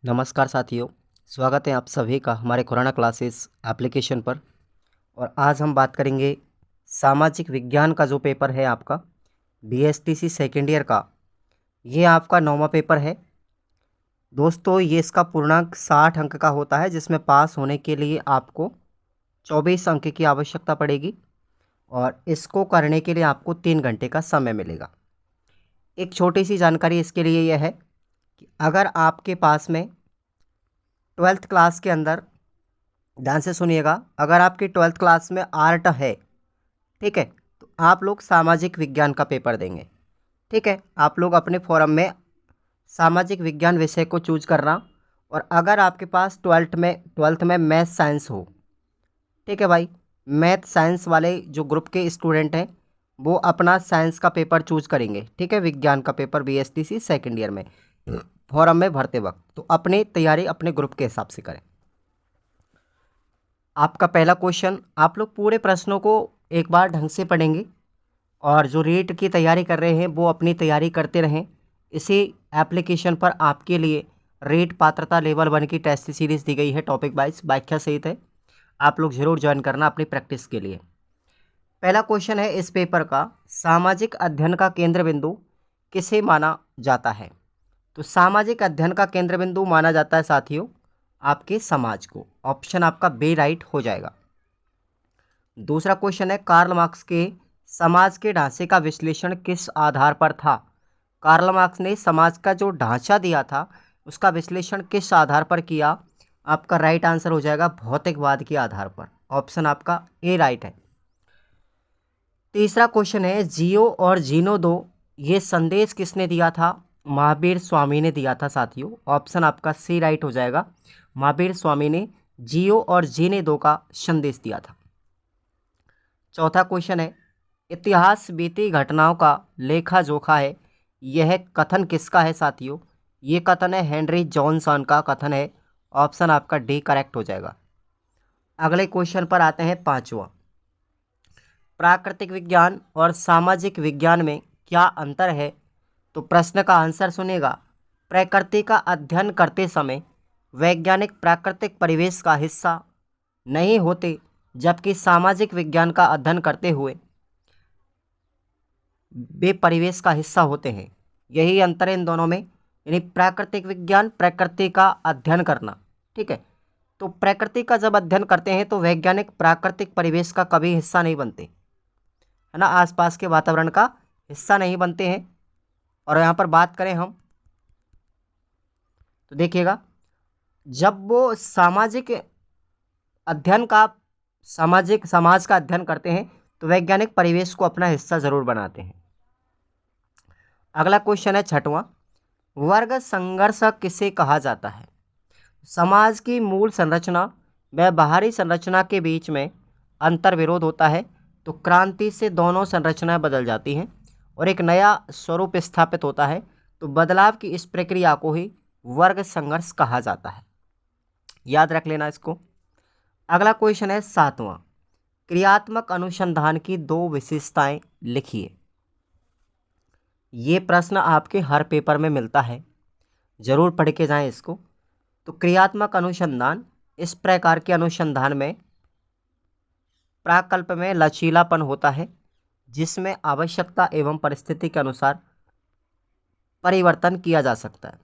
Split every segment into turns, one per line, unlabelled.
नमस्कार साथियों, स्वागत है आप सभी का हमारे कोरोना क्लासेस एप्लीकेशन पर। और आज हम बात करेंगे सामाजिक विज्ञान का जो पेपर है आपका बीएसटीसी सेकेंड ईयर का। ये आपका 9वां पेपर है दोस्तों। ये इसका पूर्णांक 60 अंक का होता है, जिसमें पास होने के लिए आपको 24 अंक की आवश्यकता पड़ेगी और इसको करने के लिए आपको 3 घंटे का समय मिलेगा। एक छोटी सी जानकारी इसके लिए यह है कि अगर आपके पास में 12th क्लास के अंदर, ध्यान से सुनिएगा, अगर आपकी 12th क्लास में आर्ट है, ठीक है, तो आप लोग सामाजिक विज्ञान का पेपर देंगे। ठीक है, आप लोग अपने फॉरम में सामाजिक विज्ञान विषय को चूज करना। और अगर आपके पास ट्वेल्थ में मैथ साइंस हो, ठीक है भाई, मैथ साइंस वाले जो ग्रुप के स्टूडेंट हैं वो अपना साइंस का पेपर चूज करेंगे। ठीक है, विज्ञान का पेपर बीएसटीसी सेकेंड ईयर में फॉरम में भरते वक्त तो अपनी तैयारी अपने ग्रुप के हिसाब से करें। आपका पहला क्वेश्चन, आप लोग पूरे प्रश्नों को एक बार ढंग से पढ़ेंगे और जो रीट की तैयारी कर रहे हैं वो अपनी तैयारी करते रहें। इसी एप्लीकेशन पर आपके लिए रीट पात्रता लेवल 1 की टेस्ट सीरीज़ दी गई है, टॉपिक वाइज व्याख्या सहित है। आप लोग जरूर ज्वाइन करना अपनी प्रैक्टिस के लिए। पहला क्वेश्चन है इस पेपर का, सामाजिक अध्ययन का केंद्र बिंदु किसे माना जाता है? तो सामाजिक अध्ययन का केंद्र बिंदु माना जाता है साथियों आपके समाज को। ऑप्शन आपका बी राइट हो जाएगा। दूसरा क्वेश्चन है, कार्ल मार्क्स के समाज के ढांचे का विश्लेषण किस आधार पर था? कार्ल मार्क्स ने समाज का जो ढांचा दिया था उसका विश्लेषण किस आधार पर किया? आपका राइट आंसर हो जाएगा भौतिकवाद के आधार पर। ऑप्शन आपका ए राइट है। तीसरा क्वेश्चन है, जियो और जीनो दो ये संदेश किसने दिया था? महावीर स्वामी ने दिया था साथियों। ऑप्शन आपका सी राइट हो जाएगा। महावीर स्वामी ने जियो और जीने दो का संदेश दिया था। चौथा क्वेश्चन है, इतिहास बीती घटनाओं का लेखा जोखा है, यह कथन किसका है साथियों? ये कथन है हेनरी जॉनसन का कथन है। ऑप्शन आपका डी करेक्ट हो जाएगा। अगले क्वेश्चन पर आते हैं, पांचवा, प्राकृतिक विज्ञान और सामाजिक विज्ञान में क्या अंतर है? तो प्रश्न का आंसर सुनेगा, प्रकृति का अध्ययन करते समय वैज्ञानिक प्राकृतिक परिवेश का हिस्सा नहीं होते, जबकि सामाजिक विज्ञान का अध्ययन करते हुए वे परिवेश का हिस्सा होते हैं। यही अंतर है इन दोनों में, यानी प्राकृतिक विज्ञान प्रकृति का अध्ययन करना, ठीक है, तो प्रकृति का जब अध्ययन करते हैं तो वैज्ञानिक प्राकृतिक परिवेश का कभी हिस्सा नहीं बनते, है ना, आसपास के वातावरण का हिस्सा नहीं बनते हैं। और यहाँ पर बात करें हम तो देखिएगा, जब वो सामाजिक अध्ययन का समाज का अध्ययन करते हैं तो वैज्ञानिक परिवेश को अपना हिस्सा जरूर बनाते हैं। अगला क्वेश्चन है छठवां, वर्ग संघर्ष किसे कहा जाता है? समाज की मूल संरचना व बाहरी संरचना के बीच में अंतर विरोध होता है, तो क्रांति से दोनों संरचनाएं बदल जाती हैं और एक नया स्वरूप स्थापित होता है, तो बदलाव की इस प्रक्रिया को ही वर्ग संघर्ष कहा जाता है। याद रख लेना इसको। अगला क्वेश्चन है सातवां, क्रियात्मक अनुसंधान की दो विशेषताएं लिखिए। ये प्रश्न आपके हर पेपर में मिलता है, जरूर पढ़ के जाएं इसको। तो क्रियात्मक अनुसंधान, इस प्रकार के अनुसंधान में प्राकल्प में लचीलापन होता है, जिसमें आवश्यकता एवं परिस्थिति के अनुसार परिवर्तन किया जा सकता है।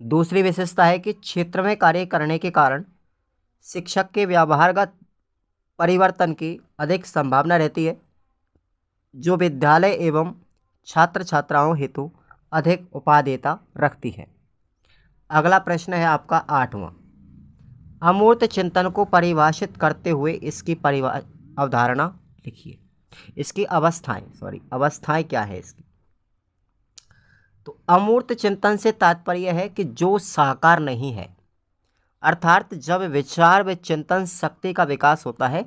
दूसरी विशेषता है कि क्षेत्र में कार्य करने के कारण शिक्षक के व्यवहारगत परिवर्तन की अधिक संभावना रहती है, जो विद्यालय एवं छात्र छात्राओं हेतु अधिक उपादेयता रखती है। अगला प्रश्न है आपका आठवां, अमूर्त चिंतन को परिभाषित करते हुए इसकी अवधारणा लिखिए। इसकी अवस्थाएं क्या है इसकी? तो अमूर्त चिंतन से तात्पर्य है कि जो साकार नहीं है, अर्थात जब विचार व चिंतन शक्ति का विकास होता है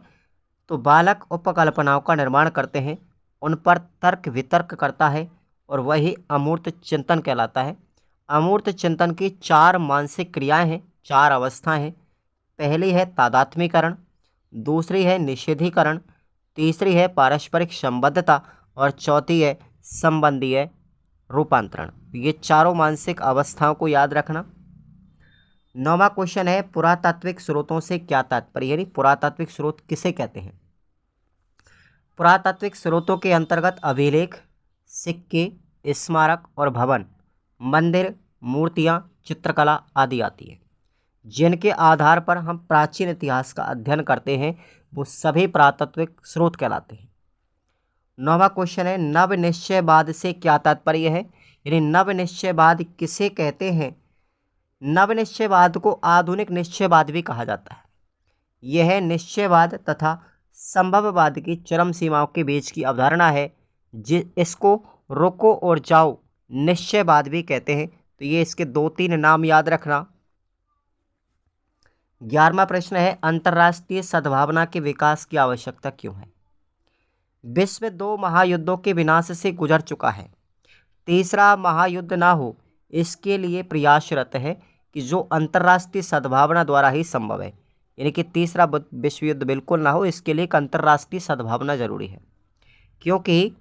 तो बालक उपकल्पनाओं का निर्माण करते हैं, उन पर तर्क वितर्क करता है और वही अमूर्त चिंतन कहलाता है। अमूर्त चिंतन की 4 मानसिक क्रियाएं हैं, 4 अवस्थाएं हैं। पहली है तादात्म्यकरण, दूसरी है निषेधीकरण, तीसरी है पारस्परिक संबद्धता और चौथी है संबंधीय रूपांतरण। ये चारों मानसिक अवस्थाओं को याद रखना। 9वां क्वेश्चन है पुरातात्विक स्रोतों से क्या तात्पर्य, यानी पुरातात्विक स्रोत किसे कहते हैं। पुरातात्विक स्रोतों के अंतर्गत अभिलेख, सिक्के, स्मारक और भवन, मंदिर, मूर्तियां, चित्रकला आदि आती है। जिनके आधार पर हम प्राचीन इतिहास का अध्ययन करते हैं वो सभी पुरातात्विक स्रोत कहलाते हैं। 9वां क्वेश्चन है नवनिश्चयवाद से क्या तात्पर्य है, यानी नवनिश्चयवाद किसे कहते हैं। नवनिश्चयवाद को आधुनिक निश्चयवाद भी कहा जाता है। यह निश्चयवाद तथा संभववाद की चरम सीमाओं के बीच की अवधारणा है। इसको रुको और जाओ निश्चयवाद भी कहते हैं। तो ये इसके 2-3 नाम याद रखना। 11वां प्रश्न है अंतर्राष्ट्रीय सद्भावना के विकास की आवश्यकता क्यों है। विश्व 2 महायुद्धों के विनाश से गुजर चुका है। तीसरा महायुद्ध ना हो इसके लिए प्रयासरत है कि जो अंतर्राष्ट्रीय सद्भावना द्वारा ही संभव है, यानी कि तीसरा विश्व युद्ध बिल्कुल ना हो इसके लिए एक अंतर्राष्ट्रीय सद्भावना जरूरी है, क्योंकि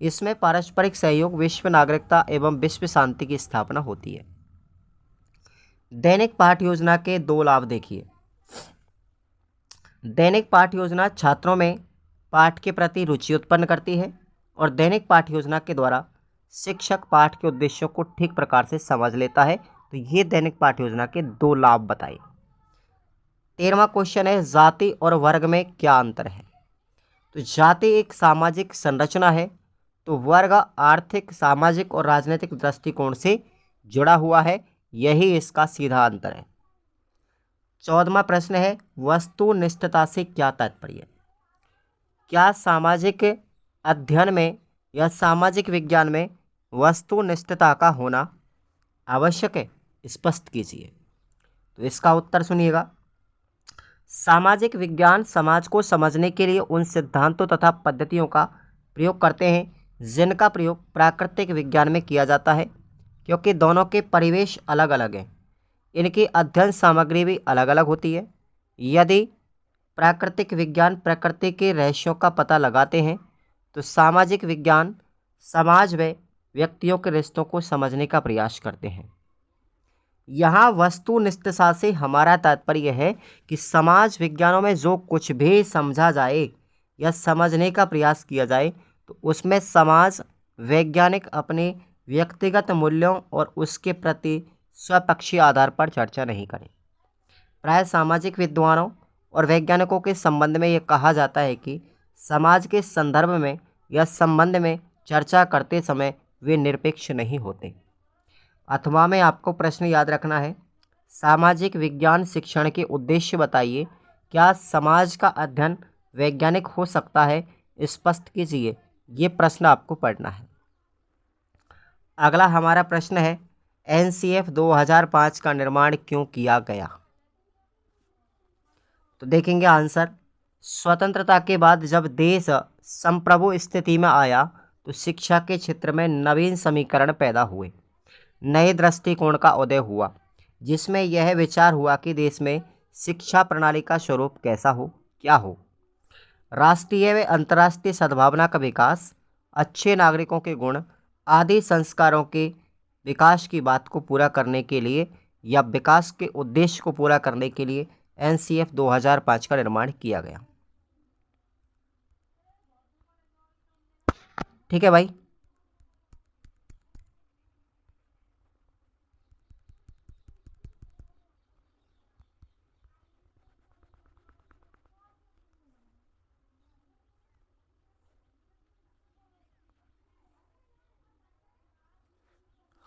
इसमें पारस्परिक सहयोग, विश्व नागरिकता एवं विश्व शांति की स्थापना होती है। दैनिक पाठ्य योजना के 2 लाभ देखिए। दैनिक पाठ्य योजना छात्रों में पाठ के प्रति रुचि उत्पन्न करती है और दैनिक पाठ्य योजना के द्वारा शिक्षक पाठ के उद्देश्यों को ठीक प्रकार से समझ लेता है। तो ये दैनिक पाठ्य योजना के 2 लाभ बताइए। 13वां क्वेश्चन है जाति और वर्ग में क्या अंतर है। तो जाति एक सामाजिक संरचना है, तो वर्ग आर्थिक, सामाजिक और राजनीतिक दृष्टिकोण से जुड़ा हुआ है, यही इसका सीधा अंतर है। 14वां प्रश्न है वस्तुनिष्ठता से क्या तात्पर्य। क्या सामाजिक अध्ययन में या सामाजिक विज्ञान में वस्तुनिष्ठता का होना आवश्यक है, स्पष्ट कीजिए। तो इसका उत्तर सुनिएगा। सामाजिक विज्ञान समाज को समझने के लिए उन सिद्धांतों तथा पद्धतियों का प्रयोग करते हैं जिनका प्रयोग प्राकृतिक विज्ञान में किया जाता है, क्योंकि दोनों के परिवेश अलग अलग हैं। इनकी अध्ययन सामग्री भी अलग अलग होती है। यदि प्राकृतिक विज्ञान प्रकृति के रहस्यों का पता लगाते हैं तो सामाजिक विज्ञान समाज व व्यक्तियों के रिश्तों को समझने का प्रयास करते हैं। यहाँ वस्तुनिष्ठता से हमारा तात्पर्य है कि समाज विज्ञानों में जो कुछ भी समझा जाए या समझने का प्रयास किया जाए तो उसमें समाज वैज्ञानिक अपने व्यक्तिगत मूल्यों और उसके प्रति स्वपक्षीय आधार पर चर्चा नहीं करें। प्राय सामाजिक विद्वानों और वैज्ञानिकों के संबंध में यह कहा जाता है कि समाज के संदर्भ में या संबंध में चर्चा करते समय वे निरपेक्ष नहीं होते। अथवा में आपको प्रश्न याद रखना है सामाजिक विज्ञान शिक्षण के उद्देश्य बताइए। क्या समाज का अध्ययन वैज्ञानिक हो सकता है, स्पष्ट कीजिए। ये प्रश्न आपको पढ़ना है। अगला हमारा प्रश्न है एनसीएफ 2005 का निर्माण क्यों किया गया। तो देखेंगे आंसर। स्वतंत्रता के बाद जब देश संप्रभु स्थिति में आया तो शिक्षा के क्षेत्र में नवीन समीकरण पैदा हुए, नए दृष्टिकोण का उदय हुआ, जिसमें यह विचार हुआ कि देश में शिक्षा प्रणाली का स्वरूप कैसा हो, क्या हो। राष्ट्रीय व अंतर्राष्ट्रीय सद्भावना का विकास, अच्छे नागरिकों के गुण आदि संस्कारों के विकास की बात को पूरा करने के लिए या विकास के उद्देश्य को पूरा करने के लिए एनसीएफ 2005 का निर्माण किया गया। ठीक है भाई।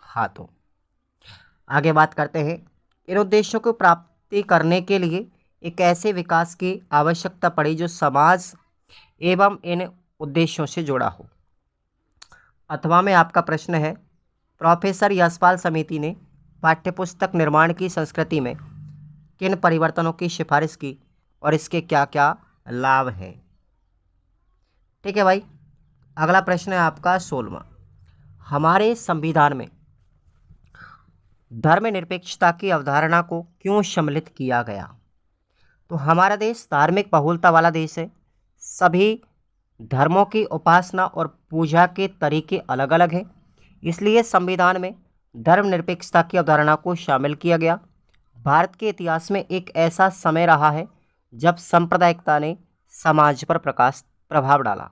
हाँ, तो आगे बात करते हैं। इन उद्देश्यों को प्राप्ति करने के लिए एक ऐसे विकास की आवश्यकता पड़ी जो समाज एवं इन उद्देश्यों से जुड़ा हो। अथवा में आपका प्रश्न है प्रोफेसर यशपाल समिति ने पाठ्यपुस्तक निर्माण की संस्कृति में किन परिवर्तनों की सिफारिश की और इसके क्या क्या लाभ हैं। ठीक है भाई। अगला प्रश्न है आपका 16वां। हमारे संविधान में धर्मनिरपेक्षता की अवधारणा को क्यों सम्मिलित किया गया। तो हमारा देश धार्मिक बहुलता वाला देश है। सभी धर्मों की उपासना और पूजा के तरीके अलग अलग हैं, इसलिए संविधान में धर्मनिरपेक्षता की अवधारणा को शामिल किया गया। भारत के इतिहास में एक ऐसा समय रहा है जब सांप्रदायिकता ने समाज पर प्रभाव डाला।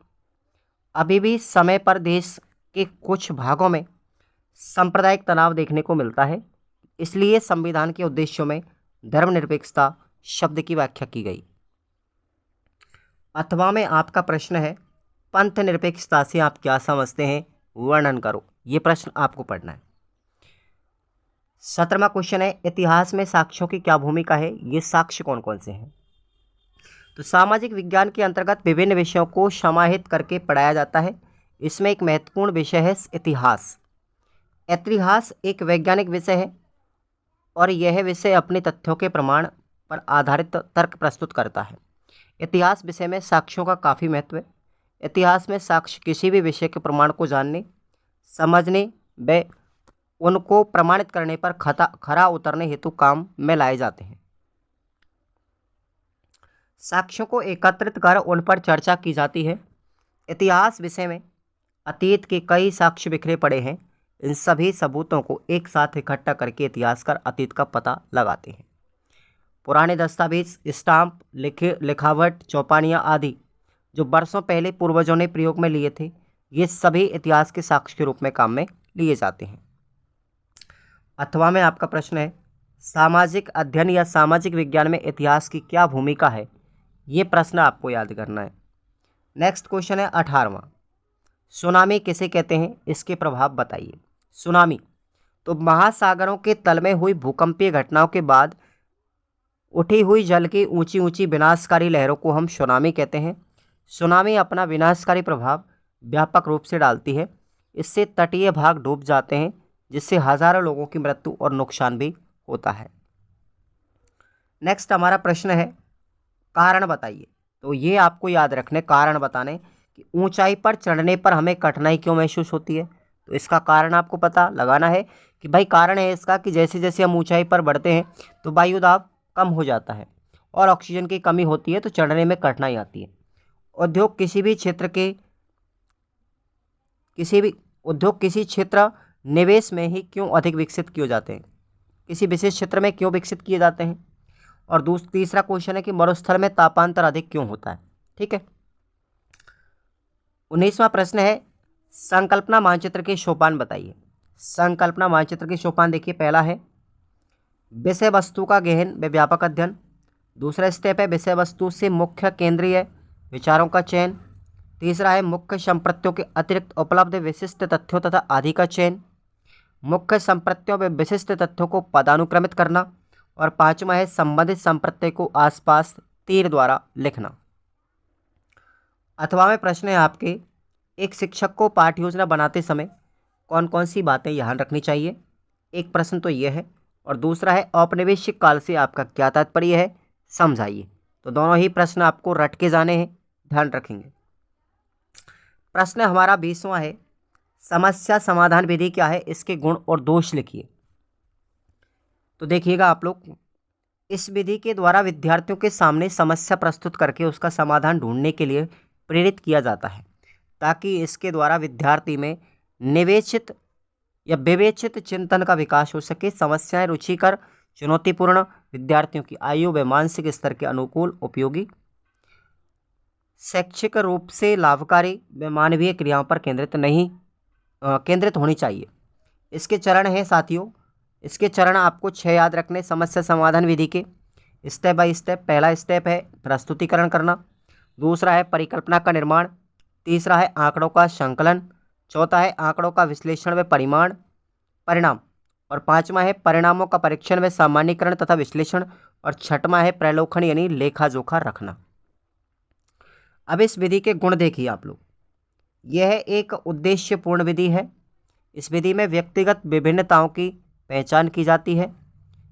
अभी भी समय पर देश के कुछ भागों में सांप्रदायिक तनाव देखने को मिलता है। इसलिए संविधान के उद्देश्यों में धर्मनिरपेक्षता शब्द की व्याख्या की गई। अथवा में आपका प्रश्न है, पंथ निरपेक्षता से आप क्या समझते हैं, वर्णन करो। ये प्रश्न आपको पढ़ना है। 17वां क्वेश्चन है, इतिहास में साक्ष्यों की क्या भूमिका है। ये साक्ष्य कौन कौन से हैं। तो सामाजिक विज्ञान के अंतर्गत विभिन्न विषयों को समाहित करके पढ़ाया जाता है। इसमें एक महत्वपूर्ण विषय है इतिहास। इतिहास एक वैज्ञानिक विषय है और यह विषय अपने तथ्यों के प्रमाण पर आधारित तर्क प्रस्तुत करता है। इतिहास विषय में साक्ष्यों का काफ़ी महत्व है। इतिहास में साक्ष्य किसी भी विषय के प्रमाण को जानने, समझने व उनको प्रमाणित करने पर खरा उतरने हेतु काम में लाए जाते हैं। साक्ष्यों को एकत्रित कर उन पर चर्चा की जाती है। इतिहास विषय में अतीत के कई साक्ष्य बिखरे पड़े हैं। इन सभी सबूतों को एक साथ इकट्ठा करके इतिहासकार अतीत का पता लगाते हैं। पुराने दस्तावेज, स्टाम्प, लिखावट, चौपानियाँ आदि जो वर्षों पहले पूर्वजों ने प्रयोग में लिए थे, ये सभी इतिहास के साक्ष्य के रूप में काम में लिए जाते हैं। अथवा में आपका प्रश्न है, सामाजिक अध्ययन या सामाजिक विज्ञान में इतिहास की क्या भूमिका है। ये प्रश्न आपको याद करना है। नेक्स्ट क्वेश्चन है 18वां, सुनामी किसे कहते हैं, इसके प्रभाव बताइए। सुनामी तो महासागरों के तल में हुई भूकंपीय घटनाओं के बाद उठी हुई जल की ऊंची ऊंची विनाशकारी लहरों को हम सुनामी कहते हैं। सुनामी अपना विनाशकारी प्रभाव व्यापक रूप से डालती है। इससे तटीय भाग डूब जाते हैं, जिससे हजारों लोगों की मृत्यु और नुकसान भी होता है। नेक्स्ट हमारा प्रश्न है, कारण बताइए। तो ये आपको याद रखने कारण बताने कि ऊंचाई पर चढ़ने पर हमें कठिनाई क्यों महसूस होती है। तो इसका कारण आपको पता लगाना है कि भाई कारण है इसका कि जैसे जैसे हम ऊंचाई पर बढ़ते हैं तो वायु दाब कम हो जाता है और ऑक्सीजन की कमी होती है, तो चढ़ने में कठिनाई आती है। उद्योग किसी क्षेत्र निवेश में ही क्यों अधिक विकसित किए जाते हैं, किसी विशेष क्षेत्र में क्यों विकसित किए जाते हैं। और तीसरा क्वेश्चन है कि मरुस्थल में तापांतर अधिक क्यों होता है। ठीक है। 19वां प्रश्न है, संकल्पना मानचित्र के सोपान बताइए। संकल्पना मानचित्र के सोपान देखिए, पहला है विषय वस्तु का गहन व व्यापक अध्ययन। दूसरा स्टेप है विषय वस्तु से मुख्य केंद्रीय विचारों का चयन। तीसरा है मुख्य संप्रत्यों के अतिरिक्त उपलब्ध विशिष्ट तथ्यों तथा आदि का चयन। मुख्य संप्रत्यों व विशिष्ट तथ्यों को पदानुक्रमित करना। और पांचवा है संबंधित संप्रत्यय को आसपास तीर द्वारा लिखना। अथवा में प्रश्न है आपके, एक शिक्षक को पाठ योजना बनाते समय कौन कौन सी बातें ध्यान रखनी चाहिए। एक प्रश्न तो यह है, और दूसरा है औपनिवेशिक काल से आपका क्या तात्पर्य है, समझाइए। तो दोनों ही प्रश्न आपको रट के जाने हैं, ध्यान रखेंगे। प्रश्न हमारा 20वां है, समस्या समाधान विधि क्या है, इसके गुण और दोष लिखिए। तो देखिएगा आप लोग, इस विधि के द्वारा विद्यार्थियों के सामने समस्या प्रस्तुत करके उसका समाधान ढूंढने के लिए प्रेरित किया जाता है, ताकि इसके द्वारा विद्यार्थी में निवेचित या विवेचित चिंतन का विकास हो सके। समस्याएं रुचिकर, चुनौतीपूर्ण, विद्यार्थियों की आयु व मानसिक स्तर के अनुकूल, उपयोगी, शैक्षिक रूप से लाभकारी व मानवीय क्रियाओं पर केंद्रित होनी चाहिए। इसके चरण हैं साथियों, इसके चरण आपको 6 याद रखने समस्या समाधान विधि के, स्टेप बाय स्टेप। पहला स्टेप है प्रस्तुतिकरण करना। दूसरा है परिकल्पना का निर्माण। तीसरा है आंकड़ों का संकलन। चौथा है आंकड़ों का विश्लेषण व परिणाम। और पांचवा है परिणामों का परीक्षण व सामान्यीकरण तथा विश्लेषण। और छठवां है प्रलोभन यानी लेखा जोखा रखना। अब इस विधि के गुण देखिए आप लोग। यह एक उद्देश्यपूर्ण विधि है। इस विधि में व्यक्तिगत विभिन्नताओं की पहचान की जाती है।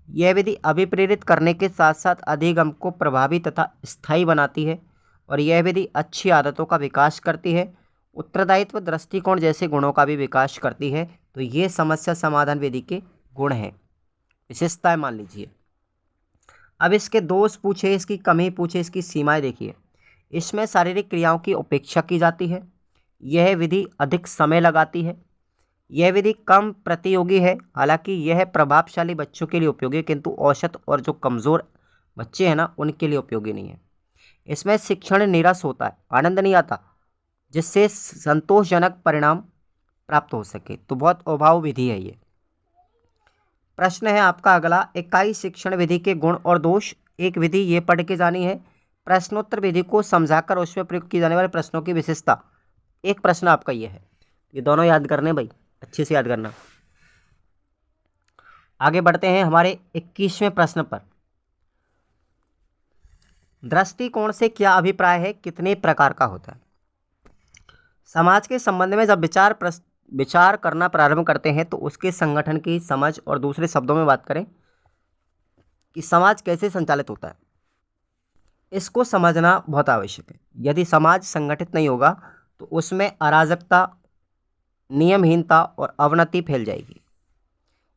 यह विधि अभिप्रेरित करने के साथ साथ अधिगम को प्रभावी तथा स्थायी बनाती है। और यह विधि अच्छी आदतों का विकास करती है, उत्तरदायित्व, दृष्टिकोण जैसे गुणों का भी विकास करती है। तो ये समस्या समाधान विधि के गुण हैं, विशेषताएं मान लीजिए। अब इसके दोष पूछे, इसकी कमी पूछे, इसकी सीमाएं देखिए। इसमें शारीरिक क्रियाओं की उपेक्षा की जाती है। यह विधि अधिक समय लगाती है। यह विधि कम प्रतियोगी है, हालांकि यह प्रभावशाली बच्चों के लिए उपयोगी है, किंतु औसत और जो कमज़ोर बच्चे हैं ना उनके लिए उपयोगी नहीं है। इसमें शिक्षण नीरस होता है, आनंद नहीं आता, जिससे संतोषजनक परिणाम प्राप्त हो सके। तो बहुत अभाव विधि है ये। प्रश्न है आपका अगला, इकाई शिक्षण विधि के गुण और दोष। एक विधि ये पढ़ के जानी है, प्रश्नोत्तर विधि को समझाकर उसमें प्रयोग की जाने वाले प्रश्नों की विशेषता। एक प्रश्न आपका ये है, ये दोनों याद करने भाई, अच्छे से याद करना। आगे बढ़ते हैं हमारे 21वें प्रश्न पर। दृष्टिकोण से क्या अभिप्राय है, कितने प्रकार का होता है। समाज के संबंध में जब विचार करना प्रारंभ करते हैं तो उसके संगठन की समझ, और दूसरे शब्दों में बात करें कि समाज कैसे संचालित होता है, इसको समझना बहुत आवश्यक है। यदि समाज संगठित नहीं होगा तो उसमें अराजकता, नियमहीनता और अवनति फैल जाएगी।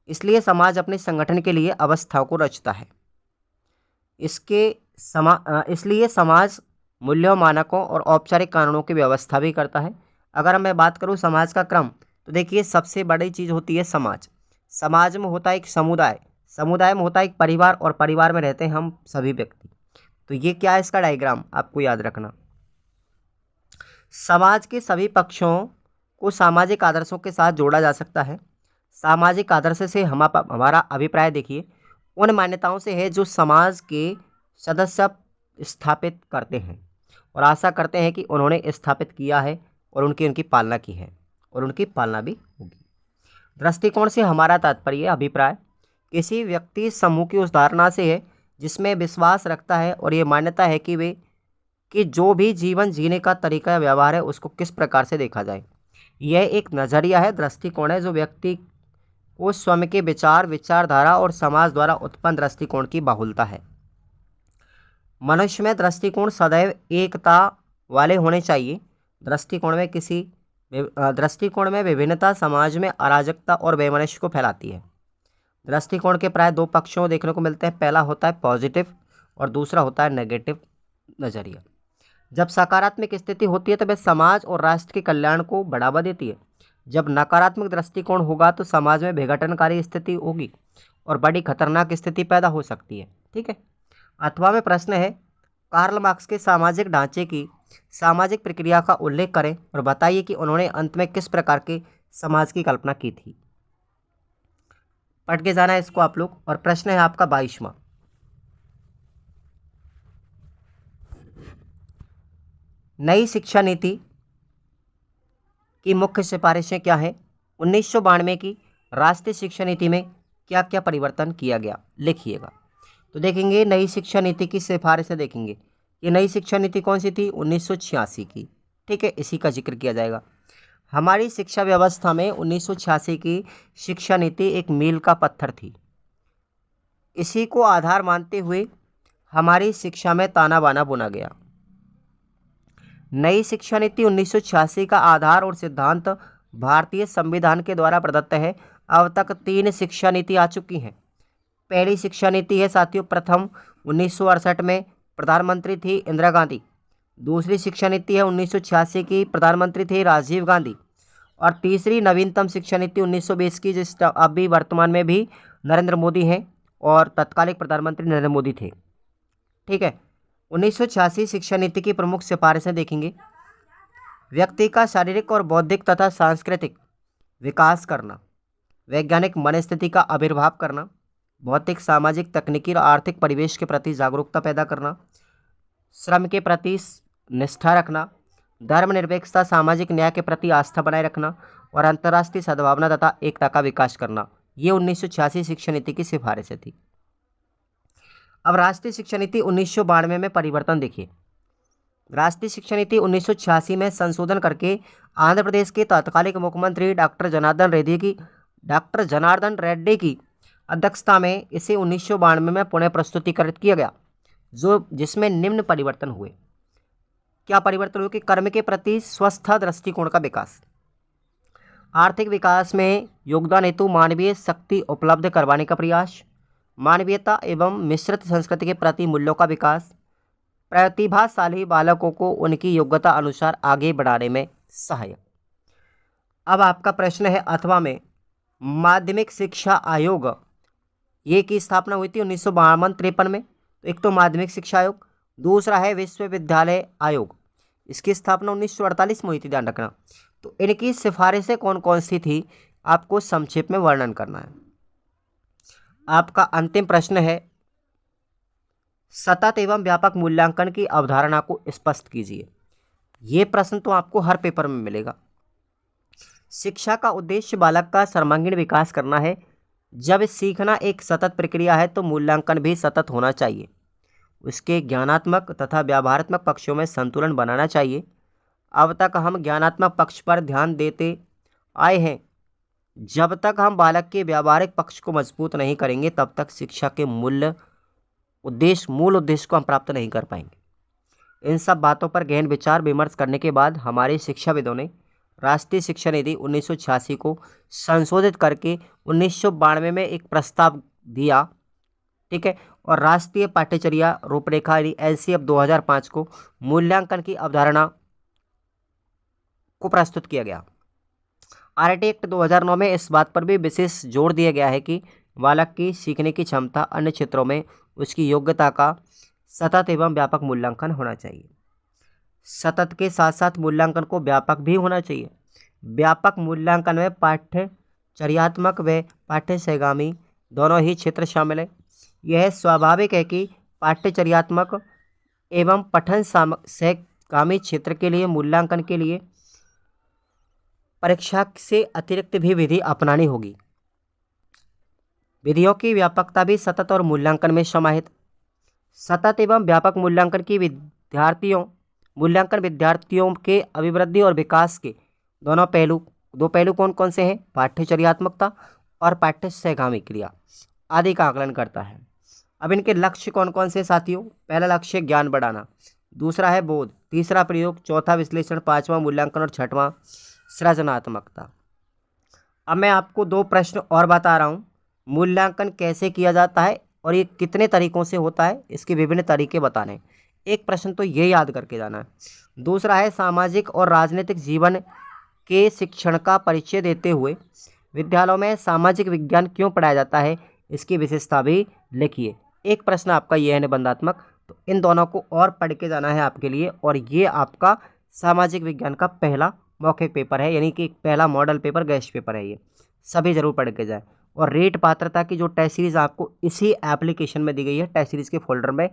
इसलिए समाज अपने संगठन के लिए अवस्थाओं को रचता है। इसलिए समाज मूल्यों, मानकों और औपचारिक कानूनों की व्यवस्था भी करता है। अगर मैं बात करूं समाज का क्रम, तो देखिए सबसे बड़ी चीज़ होती है समाज। समाज में होता है एक समुदाय, समुदाय में होता है एक परिवार, और परिवार में रहते हैं हम सभी व्यक्ति। तो ये क्या है, इसका डायग्राम आपको याद रखना। समाज के सभी पक्षों को सामाजिक आदर्शों के साथ जोड़ा जा सकता है। सामाजिक आदर्श से हमारा अभिप्राय देखिए उन मान्यताओं से है जो समाज के सदस्य स्थापित करते हैं और आशा करते हैं कि उन्होंने स्थापित किया है और उनकी पालना की है और उनकी पालना भी होगी। दृष्टिकोण से हमारा तात्पर्य, अभिप्राय किसी व्यक्ति समूह की उस धारणा से है जिसमें विश्वास रखता है और ये मान्यता है कि जो भी जीवन जीने का तरीका या व्यवहार है उसको किस प्रकार से देखा जाए। यह एक नज़रिया है, दृष्टिकोण है, जो व्यक्ति को स्वयं के विचार, विचारधारा और समाज द्वारा उत्पन्न दृष्टिकोण की बहुलता है। मनुष्य में दृष्टिकोण सदैव एकता वाले होने चाहिए। दृष्टिकोण में विभिन्नता समाज में अराजकता और वैमनस्य को फैलाती है। दृष्टिकोण के प्राय दो पक्षों देखने को मिलते हैं। पहला होता है पॉजिटिव और दूसरा होता है नेगेटिव नज़रिया। जब सकारात्मक स्थिति होती है तो वह समाज और राष्ट्र के कल्याण को बढ़ावा देती है। जब नकारात्मक दृष्टिकोण होगा तो समाज में विघटनकारी स्थिति होगी और बड़ी खतरनाक स्थिति पैदा हो सकती है। ठीक है। 8वां प्रश्न है, कार्ल मार्क्स के सामाजिक ढांचे की सामाजिक प्रक्रिया का उल्लेख करें और बताइए कि उन्होंने अंत में किस प्रकार के समाज की कल्पना की थी। पढ़ के जाना है इसको आप लोग। और प्रश्न है आपका 22वां, नई शिक्षा नीति की मुख्य सिफारिशें क्या हैं। 1992 की राष्ट्रीय शिक्षा नीति में क्या क्या परिवर्तन किया गया, लिखिएगा। तो देखेंगे नई शिक्षा नीति की सिफारिशें देखेंगे। ये नई शिक्षा नीति कौन सी थी, 1986 की। ठीक है, इसी का जिक्र किया जाएगा। हमारी शिक्षा व्यवस्था में 1986 की शिक्षा नीति एक मील का पत्थर थी। इसी को आधार मानते हुए हमारी शिक्षा में ताना बाना बुना गया। नई शिक्षा नीति 1986 का आधार और सिद्धांत भारतीय संविधान के द्वारा प्रदत्त है। अब तक 3 शिक्षा नीति आ चुकी हैं। पहली शिक्षा नीति है साथियों, प्रथम 1968 में प्रधानमंत्री थी इंदिरा गांधी। दूसरी शिक्षा नीति है 1986 की, प्रधानमंत्री थे राजीव गांधी। और तीसरी नवीनतम शिक्षा नीति 1920 की, जिस अभी वर्तमान में भी नरेंद्र मोदी हैं और तत्कालिक प्रधानमंत्री नरेंद्र मोदी थे। ठीक है। 1986 शिक्षा नीति की प्रमुख सिफारिशें देखेंगे। व्यक्ति का शारीरिक और बौद्धिक तथा सांस्कृतिक विकास करना, वैज्ञानिक मनस्थिति का आविर्भाव करना, भौतिक, सामाजिक, तकनीकी और आर्थिक परिवेश के प्रति जागरूकता पैदा करना, श्रम के प्रति निष्ठा रखना, धर्मनिरपेक्षता, सामाजिक न्याय के प्रति आस्था बनाए रखना और अंतर्राष्ट्रीय सद्भावना तथा एकता का विकास करना। ये 1986 शिक्षा नीति की सिफारिशें थी। अब राष्ट्रीय शिक्षा नीति 1992 में परिवर्तन देखिए। राष्ट्रीय शिक्षा नीति 1986 में संशोधन करके आंध्र प्रदेश के तत्कालिक मुख्यमंत्री डॉक्टर जनार्दन रेड्डी की अध्यक्षता में इसे 1992 में पुनः प्रस्तुतिकृत किया गया, जिसमें निम्न परिवर्तन हुए। क्या परिवर्तन हुए कि कर्म के प्रति स्वस्थ दृष्टिकोण का विकास, आर्थिक विकास में योगदान हेतु मानवीय शक्ति उपलब्ध करवाने का प्रयास, मानवीयता एवं मिश्रित संस्कृति के प्रति मूल्यों का विकास, प्रतिभाशाली बालकों को उनकी योग्यता अनुसार आगे बढ़ाने में सहायक। अब आपका प्रश्न है अथवा में माध्यमिक शिक्षा आयोग ये की स्थापना हुई थी 1952-53 में। तो एक तो माध्यमिक शिक्षा आयोग, दूसरा है विश्वविद्यालय आयोग, इसकी स्थापना 1948 में हुई थी, ध्यान रखना। तो इनकी सिफारिशें कौन कौन सी थी आपको संक्षेप में वर्णन करना है। आपका अंतिम प्रश्न है सतत एवं व्यापक मूल्यांकन की अवधारणा को स्पष्ट कीजिए। ये प्रश्न तो आपको हर पेपर में मिलेगा। शिक्षा का उद्देश्य बालक का सर्वांगीण विकास करना है। जब सीखना एक सतत प्रक्रिया है तो मूल्यांकन भी सतत होना चाहिए। उसके ज्ञानात्मक तथा व्यवहारात्मक पक्षों में संतुलन बनाना चाहिए। अब तक हम ज्ञानात्मक पक्ष पर ध्यान देते आए हैं। जब तक हम बालक के व्यावहारिक पक्ष को मजबूत नहीं करेंगे तब तक शिक्षा के मूल उद्देश्य को हम प्राप्त नहीं कर पाएंगे। इन सब बातों पर गहन विचार विमर्श करने के बाद हमारे शिक्षाविदों ने राष्ट्रीय शिक्षा नीति 1986 को संशोधित करके 1992 में एक प्रस्ताव दिया, ठीक है, और राष्ट्रीय पाठ्यचर्या रूपरेखा LCF 2005 को मूल्यांकन की अवधारणा को प्रस्तुत किया गया। RT एक्ट 2009 में इस बात पर भी विशेष जोर दिया गया है कि बालक की सीखने की क्षमता अन्य क्षेत्रों में उसकी योग्यता का सतत एवं व्यापक मूल्यांकन होना चाहिए। सतत के साथ साथ मूल्यांकन को व्यापक भी होना चाहिए। व्यापक मूल्यांकन में पाठ्यचर्यात्मक व पाठ्यसहगामी दोनों ही क्षेत्र शामिल है। यह स्वाभाविक है कि पाठ्यचर्यात्मक एवं पठन सहगामी क्षेत्र के लिए मूल्यांकन के लिए परीक्षा से अतिरिक्त भी विधि अपनानी होगी। विधियों की व्यापकता भी सतत और मूल्यांकन में समाहित। सतत एवं व्यापक मूल्यांकन विद्यार्थियों के अभिवृद्धि और विकास के दो पहलू कौन कौन से हैं? पाठ्यचर्यात्मकता और पाठ्यसहगामी क्रिया आदि का आकलन करता है। अब इनके लक्ष्य कौन कौन से साथियों? पहला लक्ष्य ज्ञान बढ़ाना, दूसरा है बोध, तीसरा प्रयोग, चौथा विश्लेषण, पांचवा मूल्यांकन और छठवां सृजनात्मकता। अब मैं आपको दो प्रश्न और बता रहा हूँ। मूल्यांकन कैसे किया जाता है और ये कितने तरीकों से होता है, इसके विभिन्न तरीके बताने। एक प्रश्न तो ये याद करके जाना है। दूसरा है सामाजिक और राजनीतिक जीवन के शिक्षण का परिचय देते हुए विद्यालयों में सामाजिक विज्ञान क्यों पढ़ाया जाता है, इसकी विशेषता भी लिखिए। एक प्रश्न आपका ये है निबंधात्मक, तो इन दोनों को और पढ़ के जाना है आपके लिए। और ये आपका सामाजिक विज्ञान का पहला मौखिक पेपर है, यानी कि पहला मॉडल पेपर गेस्ट पेपर है। ये सभी जरूर पढ़ के जाए। और रेट पात्रता की जो टेस्ट सीरीज़ आपको इसी एप्लीकेशन में दी गई है, टेस्ट सीरीज़ के फोल्डर में,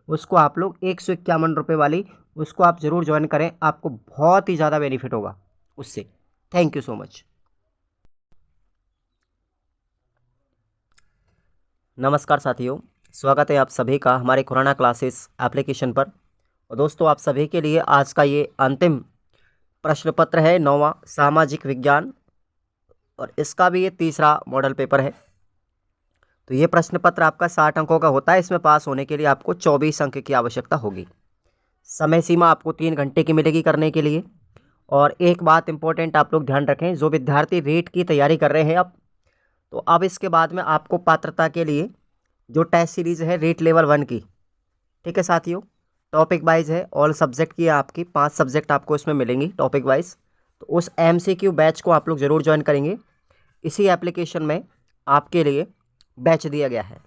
उसको आप लोग 151 रुपये वाली उसको आप ज़रूर ज्वाइन करें। आपको बहुत ही ज़्यादा बेनिफिट होगा उससे। Thank you so much. नमस्कार साथियों, स्वागत है आप सभी का हमारे खुराना क्लासेस एप्लीकेशन पर। और दोस्तों, आप सभी के लिए आज का ये अंतिम प्रश्न पत्र है 9वां सामाजिक विज्ञान, और इसका भी ये तीसरा मॉडल पेपर है। तो ये प्रश्न पत्र आपका 60 अंकों का होता है। इसमें पास होने के लिए आपको 24 अंक की आवश्यकता होगी। समय सीमा आपको 3 घंटे की मिलेगी करने के लिए। और एक बात इंपॉर्टेंट आप लोग ध्यान रखें, जो विद्यार्थी रेट की तैयारी कर रहे हैं अब इसके बाद में आपको पात्रता के लिए जो टेस्ट सीरीज़ है रेट लेवल 1 की, ठीक है साथियों, टॉपिक वाइज है, ऑल सब्जेक्ट की आपकी 5 सब्जेक्ट आपको इसमें मिलेंगी टॉपिक वाइज। तो उस MCQ बैच को आप लोग ज़रूर ज्वाइन करेंगे। इसी एप्लीकेशन में आपके लिए बैच दिया गया है।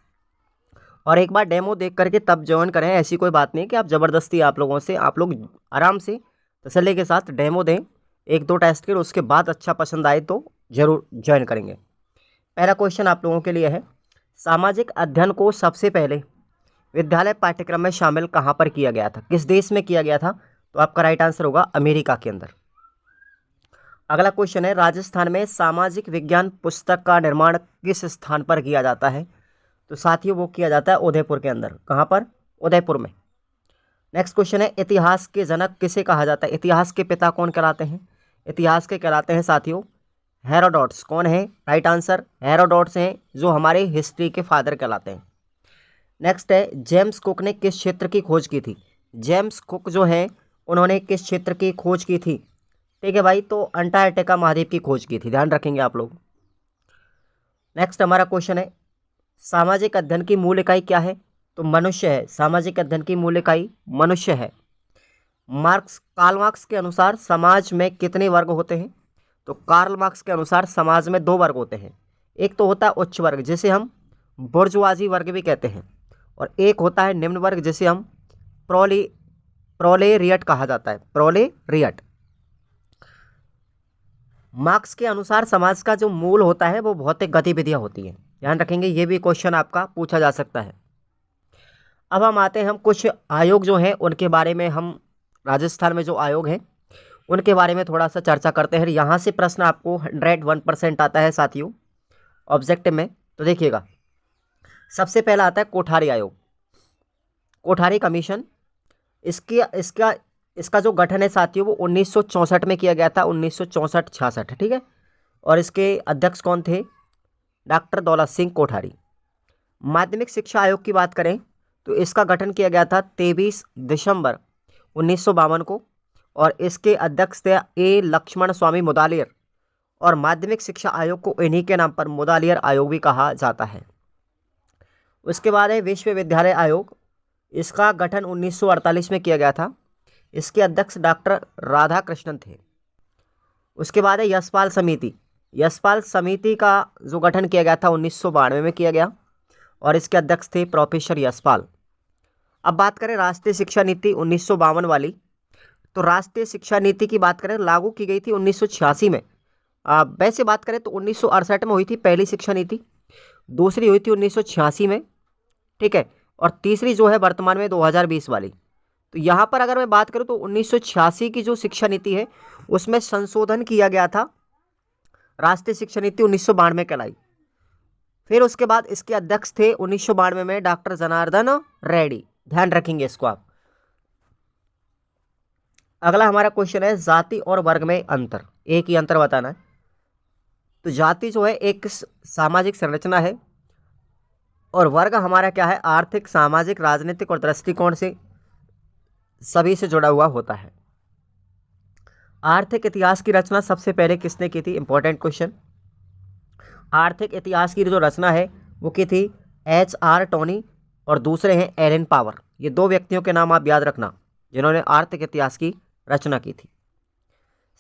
और एक बार डेमो देख करके तब ज्वाइन करें, ऐसी कोई बात नहीं कि आप ज़बरदस्ती आप लोग आराम से तसल्ली के साथ डेमो दें 1-2 टेस्ट के, उसके बाद अच्छा पसंद आए तो ज़रूर ज्वाइन करेंगे। पहला क्वेश्चन आप लोगों के लिए है, सामाजिक अध्ययन को सबसे पहले विद्यालय पाठ्यक्रम में शामिल कहाँ पर किया गया था, किस देश में किया गया था? तो आपका राइट आंसर होगा अमेरिका के अंदर। अगला क्वेश्चन है, राजस्थान में सामाजिक विज्ञान पुस्तक का निर्माण किस स्थान पर किया जाता है? तो साथियों वो किया जाता है उदयपुर के अंदर। कहाँ पर? उदयपुर में। नेक्स्ट क्वेश्चन है, इतिहास के जनक किसे कहा जाता है? इतिहास के पिता कौन कहलाते हैं? इतिहास के कहलाते हैं साथियों हेरोडोटस। कौन है? राइट आंसर हेरोडोटस हैं, जो हमारे हिस्ट्री के फादर कहलाते हैं। नेक्स्ट है, जेम्स कुक ने किस क्षेत्र की खोज की थी? जेम्स कुक जो हैं उन्होंने किस क्षेत्र की खोज की थी? ठीक है भाई, तो अंटार्कटिका महाद्वीप की खोज की थी, ध्यान रखेंगे आप लोग। नेक्स्ट हमारा क्वेश्चन है, सामाजिक अध्ययन की मूल इकाई क्या है? तो मनुष्य है। सामाजिक अध्ययन की मूल इकाई मनुष्य है। कार्ल मार्क्स के अनुसार समाज में कितने वर्ग होते हैं? तो कार्ल मार्क्स के अनुसार समाज में दो वर्ग होते हैं, एक तो होता है उच्च वर्ग जिसे हम बुर्जुआजी वर्ग भी कहते हैं, और एक होता है निम्न वर्ग जिसे हम प्रोलेरियट कहा जाता है, प्रोलेरियट। मार्क्स के अनुसार समाज का जो मूल होता है वो भौतिक गतिविधियां होती हैं, ध्यान रखेंगे, ये भी क्वेश्चन आपका पूछा जा सकता है। अब हम आते हैं, हम कुछ आयोग जो हैं उनके बारे में, हम राजस्थान में जो आयोग हैं उनके बारे में थोड़ा सा चर्चा करते हैं। यहाँ से प्रश्न आपको 101% आता है साथियों ऑब्जेक्टिव में। तो देखिएगा, सबसे पहला आता है कोठारी आयोग, कोठारी कमीशन। इसका जो गठन है साथियों वो 1964 में किया गया था, 1964-66, ठीक है। और इसके अध्यक्ष कौन थे? डॉक्टर दौलत सिंह कोठारी। माध्यमिक शिक्षा आयोग की बात करें तो इसका गठन किया गया था 23 दिसंबर 1952 को, और इसके अध्यक्ष थे ए लक्ष्मण स्वामी मुदालियर, और माध्यमिक शिक्षा आयोग को इन्हीं के नाम पर मुदालियर आयोग भी कहा जाता है। उसके बाद है विश्वविद्यालय आयोग, इसका गठन 1948 में किया गया था, इसके अध्यक्ष डॉक्टर राधा कृष्णन थे। उसके बाद है यशपाल समिति, यशपाल समिति का जो गठन किया गया था 1992 में किया गया, और इसके अध्यक्ष थे प्रोफेसर यशपाल। अब बात करें राष्ट्रीय शिक्षा नीति 1952 वाली, तो राष्ट्रीय शिक्षा नीति की बात करें लागू की गई थी 1986 में। वैसे बात करें तो 1968 में हुई थी पहली शिक्षा नीति, दूसरी हुई थी 1986 में, ठीक है, और तीसरी जो है वर्तमान में 2020 वाली। तो यहाँ पर अगर मैं बात करूँ तो 1986 की जो शिक्षा नीति है उसमें संशोधन किया गया था, राष्ट्रीय शिक्षा नीति 1992 कहलाई। फिर उसके बाद इसके अध्यक्ष थे 1992 में डॉक्टर जनार्दन रेड्डी, ध्यान रखेंगे इसको आप। अगला हमारा क्वेश्चन है जाति और वर्ग में अंतर, एक ही अंतर बताना है। तो जाति जो है एक सामाजिक संरचना है, और वर्ग हमारा क्या है? आर्थिक, सामाजिक, राजनीतिक और दृष्टिकोण से सभी से जुड़ा हुआ होता है। आर्थिक इतिहास की रचना सबसे पहले किसने की थी? Important question. आर्थिक इतिहास की जो रचना है वो की थी HR टोनी, और दूसरे हैं एलन पावर। ये दो व्यक्तियों के नाम आप याद रखना जिन्होंने आर्थिक इतिहास की रचना की थी।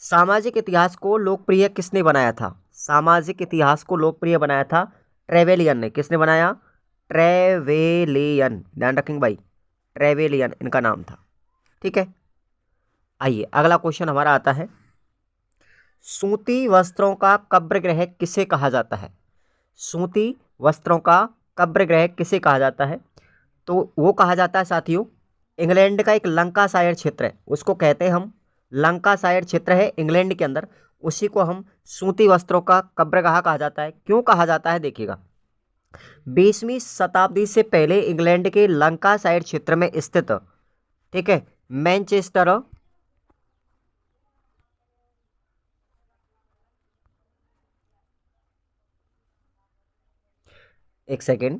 सामाजिक इतिहास को लोकप्रिय किसने बनाया था? सामाजिक इतिहास को लोकप्रिय बनाया था ट्रेवेलियन ने। किसने बनाया? ट्रेवेलियन, ध्यान रखेंगे भाई, ट्रेवेलियन इनका नाम था, ठीक है। आइए अगला क्वेश्चन हमारा आता है, सूती वस्त्रों का कब्रगृह किसे कहा जाता है? सूती वस्त्रों का कब्रगृह किसे कहा जाता है? तो वो कहा जाता है साथियों, इंग्लैंड का एक लंकाशायर क्षेत्र है, उसको कहते हैं हम, लंकाशायर क्षेत्र है इंग्लैंड के अंदर, उसी को हम सूती वस्त्रों का कब्रगाह कहा जाता है। क्यों कहा जाता है? देखिएगा, 20वीं शताब्दी से पहले इंग्लैंड के लंकाशायर क्षेत्र में स्थित, ठीक है, मैनचेस्टर, एक सेकेंड,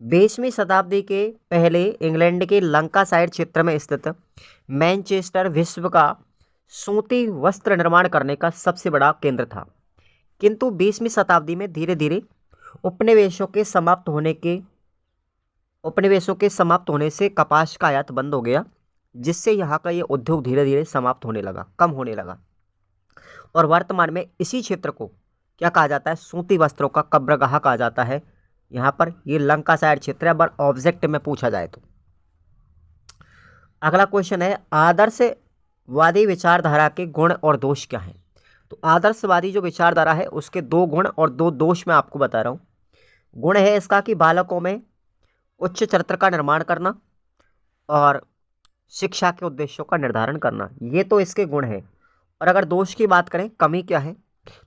20वीं शताब्दी के पहले इंग्लैंड के लंकाशायर क्षेत्र में स्थित मैनचेस्टर विश्व का सूती वस्त्र निर्माण करने का सबसे बड़ा केंद्र था। किंतु 20वीं शताब्दी में धीरे धीरे उपनिवेशों के समाप्त होने से कपास का आयात बंद हो गया, जिससे यहाँ का ये उद्योग धीरे धीरे समाप्त होने लगा, कम होने लगा, और वर्तमान में इसी क्षेत्र को क्या कहा जाता है? सूती वस्त्रों का कब्रगाह कहा जाता है। यहाँ पर ये लंकाशायर क्षेत्र है, अगर ऑब्जेक्ट में पूछा जाए तो। अगला क्वेश्चन है, आदर्शवादी विचारधारा के गुण और दोष क्या हैं? तो आदर्शवादी जो विचारधारा है उसके 2 गुण और 2 दोष मैं आपको बता रहा हूँ। गुण है इसका कि बालकों में उच्च चरित्र का निर्माण करना और शिक्षा के उद्देश्यों का निर्धारण करना, ये तो इसके गुण हैं। और अगर दोष की बात करें, कमी क्या है?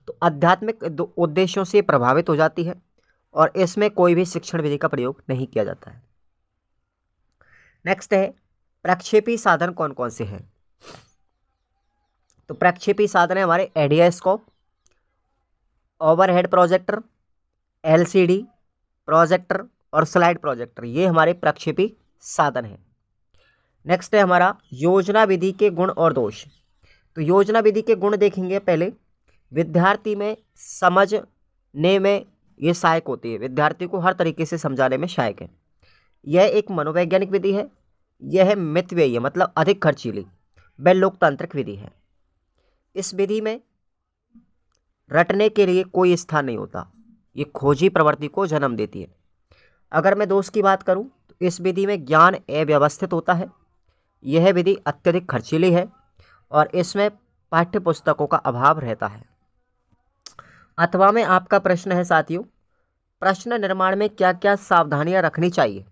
तो आध्यात्मिक उद्देश्यों से प्रभावित हो जाती है, और इसमें कोई भी शिक्षण विधि का प्रयोग नहीं किया जाता है। नेक्स्ट है, प्रक्षेपी साधन कौन कौन से हैं? तो प्रक्षेपी साधन है हमारे एडियास्कोप, ओवरहेड प्रोजेक्टर, LCD प्रोजेक्टर और स्लाइड प्रोजेक्टर, ये हमारे प्रक्षेपी साधन हैं। नेक्स्ट है हमारा योजना विधि के गुण और दोष। तो योजना विधि के गुण देखेंगे पहले, विद्यार्थी में समझने में ये सहायक होती है, विद्यार्थी को हर तरीके से समझाने में सहायक है। यह एक मनोवैज्ञानिक विधि है, यह है मितव्ययी मतलब अधिक खर्चीली व लोकतांत्रिक विधि है। इस विधि में रटने के लिए कोई स्थान नहीं होता, ये खोजी प्रवृत्ति को जन्म देती है। अगर मैं दोष की बात करूं तो इस विधि में ज्ञान अव्यवस्थित होता है। यह विधि अत्यधिक खर्चीली है और इसमें पाठ्य पुस्तकों का अभाव रहता है। अथवा में आपका प्रश्न है साथियों, प्रश्न निर्माण में क्या क्या सावधानियां रखनी चाहिए।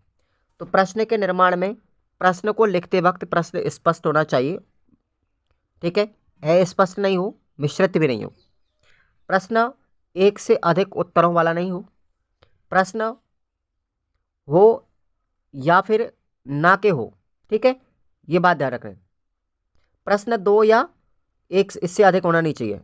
तो प्रश्न के निर्माण में प्रश्न को लिखते वक्त प्रश्न स्पष्ट होना चाहिए, ठीक है, अस्पष्ट नहीं हो, मिश्रित भी नहीं हो। प्रश्न एक से अधिक उत्तरों वाला नहीं हो, प्रश्न हो या फिर ना के हो, ठीक है, ये बात ध्यान रखें। प्रश्न 2 या एक इससे अधिक होना नहीं चाहिए।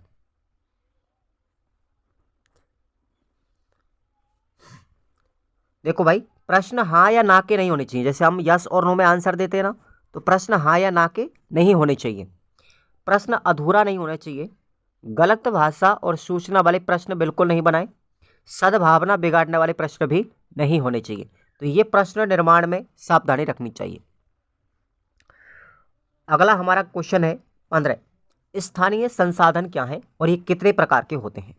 देखो भाई, प्रश्न हाँ या ना के नहीं होने चाहिए। जैसे हम यस और नो में आंसर देते हैं ना, तो प्रश्न हाँ या ना के नहीं होने चाहिए। प्रश्न अधूरा नहीं होना चाहिए। गलत भाषा और सूचना वाले प्रश्न बिल्कुल नहीं बनाएं। सद्भावना बिगाड़ने वाले प्रश्न भी नहीं होने चाहिए। तो ये प्रश्न निर्माण में सावधानी रखनी चाहिए। अगला हमारा क्वेश्चन है 15, स्थानीय संसाधन क्या है और ये कितने प्रकार के होते हैं।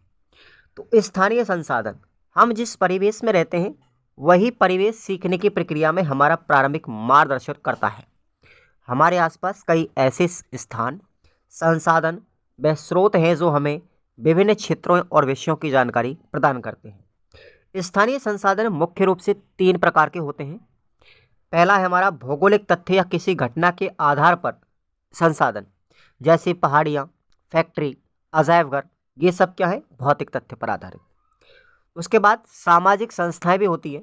तो स्थानीय संसाधन, हम जिस परिवेश में रहते हैं वही परिवेश सीखने की प्रक्रिया में हमारा प्रारंभिक मार्गदर्शन करता है। हमारे आसपास कई ऐसे स्थान, संसाधन व स्रोत हैं जो हमें विभिन्न क्षेत्रों और विषयों की जानकारी प्रदान करते हैं। स्थानीय संसाधन मुख्य रूप से 3 प्रकार के होते हैं। पहला है हमारा भौगोलिक तथ्य या किसी घटना के आधार पर संसाधन, जैसे पहाड़ियाँ, फैक्ट्री, अजायबघर, ये सब क्या है, भौतिक तथ्य पर आधारित। उसके बाद सामाजिक संस्थाएं भी होती है,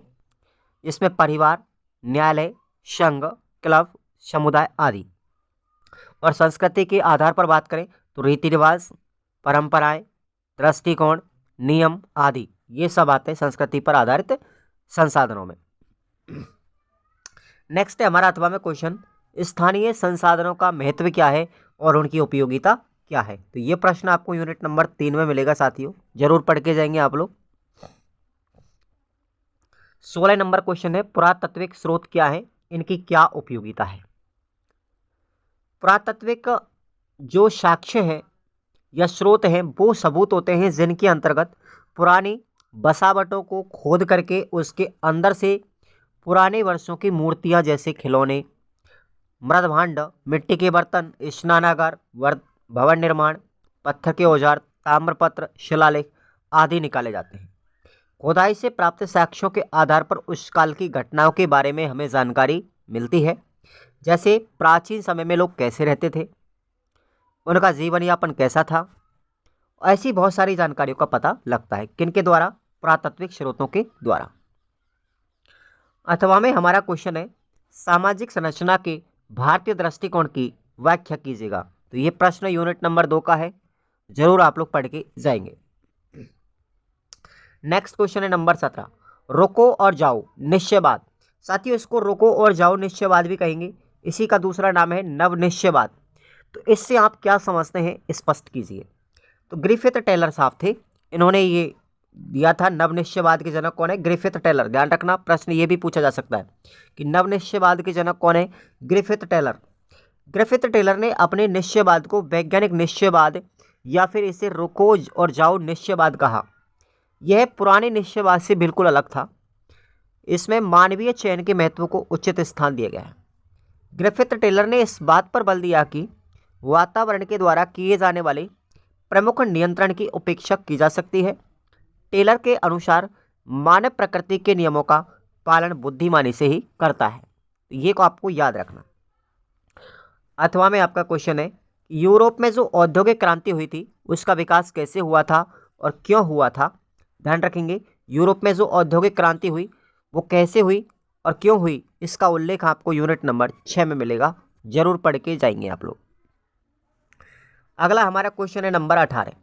इसमें परिवार, न्यायालय, संघ, क्लब, समुदाय आदि। और संस्कृति के आधार पर बात करें तो रीति रिवाज, परंपराएं, दृष्टिकोण, नियम आदि, ये सब आते हैं संस्कृति पर आधारित संसाधनों में। नेक्स्ट है हमारा अथवा में क्वेश्चन, स्थानीय संसाधनों का महत्व क्या है और उनकी उपयोगिता क्या है। तो ये प्रश्न आपको यूनिट नंबर 3 में मिलेगा साथियों, जरूर पढ़ के जाएंगे आप लोग। 16 नंबर क्वेश्चन है, पुरातात्विक स्रोत क्या है, इनकी क्या उपयोगिता है। पुरातात्विक जो साक्ष्य हैं या स्रोत हैं वो सबूत होते हैं जिनके अंतर्गत पुरानी बसावटों को खोद करके उसके अंदर से पुराने वर्षों की मूर्तियां जैसे खिलौने, मृदभांड, मिट्टी के बर्तन, स्नानागार, भवन निर्माण, पत्थर के औजार, ताम्रपत्र, शिलालेख आदि निकाले जाते हैं। खुदाई से प्राप्त साक्ष्यों के आधार पर उस काल की घटनाओं के बारे में हमें जानकारी मिलती है, जैसे प्राचीन समय में लोग कैसे रहते थे, उनका जीवन यापन कैसा था। ऐसी बहुत सारी जानकारियों का पता लगता है, किनके द्वारा, पुरातात्विक स्रोतों के द्वारा। अथवा में हमारा क्वेश्चन है, सामाजिक संरचना के भारतीय दृष्टिकोण की व्याख्या कीजिएगा। तो ये प्रश्न यूनिट नंबर 2 का है, जरूर आप लोग पढ़ के जाएंगे। नेक्स्ट क्वेश्चन है नंबर 17, रुको और जाओ निश्चयवाद। साथियों, इसको रुको और जाओ निश्चयवाद भी कहेंगे, इसी का दूसरा नाम है नवनिश्चयवाद। तो इससे आप क्या समझते हैं, स्पष्ट कीजिए। तो ग्रिफिथ टेलर साहब थे, इन्होंने ये दिया था। नवनिश्चयवाद के जनक कौन है, ग्रिफिथ टेलर। ध्यान रखना, प्रश्न ये भी पूछा जा सकता है कि नवनिश्चयवाद के जनक कौन है, ग्रिफिथ टेलर। ग्रिफिथ टेलर ने अपने निश्चयवाद को वैज्ञानिक निश्चयवाद या फिर इसे रुको और जाओ निश्चयवाद कहा। यह पुराने निश्चयवाद से बिल्कुल अलग था। इसमें मानवीय चयन के महत्व को उचित स्थान दिया गया है। ग्रिफिथ टेलर ने इस बात पर बल दिया कि वातावरण के द्वारा किए जाने वाले प्रमुख नियंत्रण की उपेक्षा की जा सकती है। टेलर के अनुसार मानव प्रकृति के नियमों का पालन बुद्धिमानी से ही करता है। ये को आपको याद रखना। अथवा में आपका क्वेश्चन है, यूरोप में जो औद्योगिक क्रांति हुई थी उसका विकास कैसे हुआ था और क्यों हुआ था। ध्यान रखेंगे, यूरोप में जो औद्योगिक क्रांति हुई वो कैसे हुई और क्यों हुई, इसका उल्लेख आपको यूनिट नंबर 6 में मिलेगा, जरूर पढ़ के जाएंगे आप लोग। अगला हमारा क्वेश्चन है नंबर 18,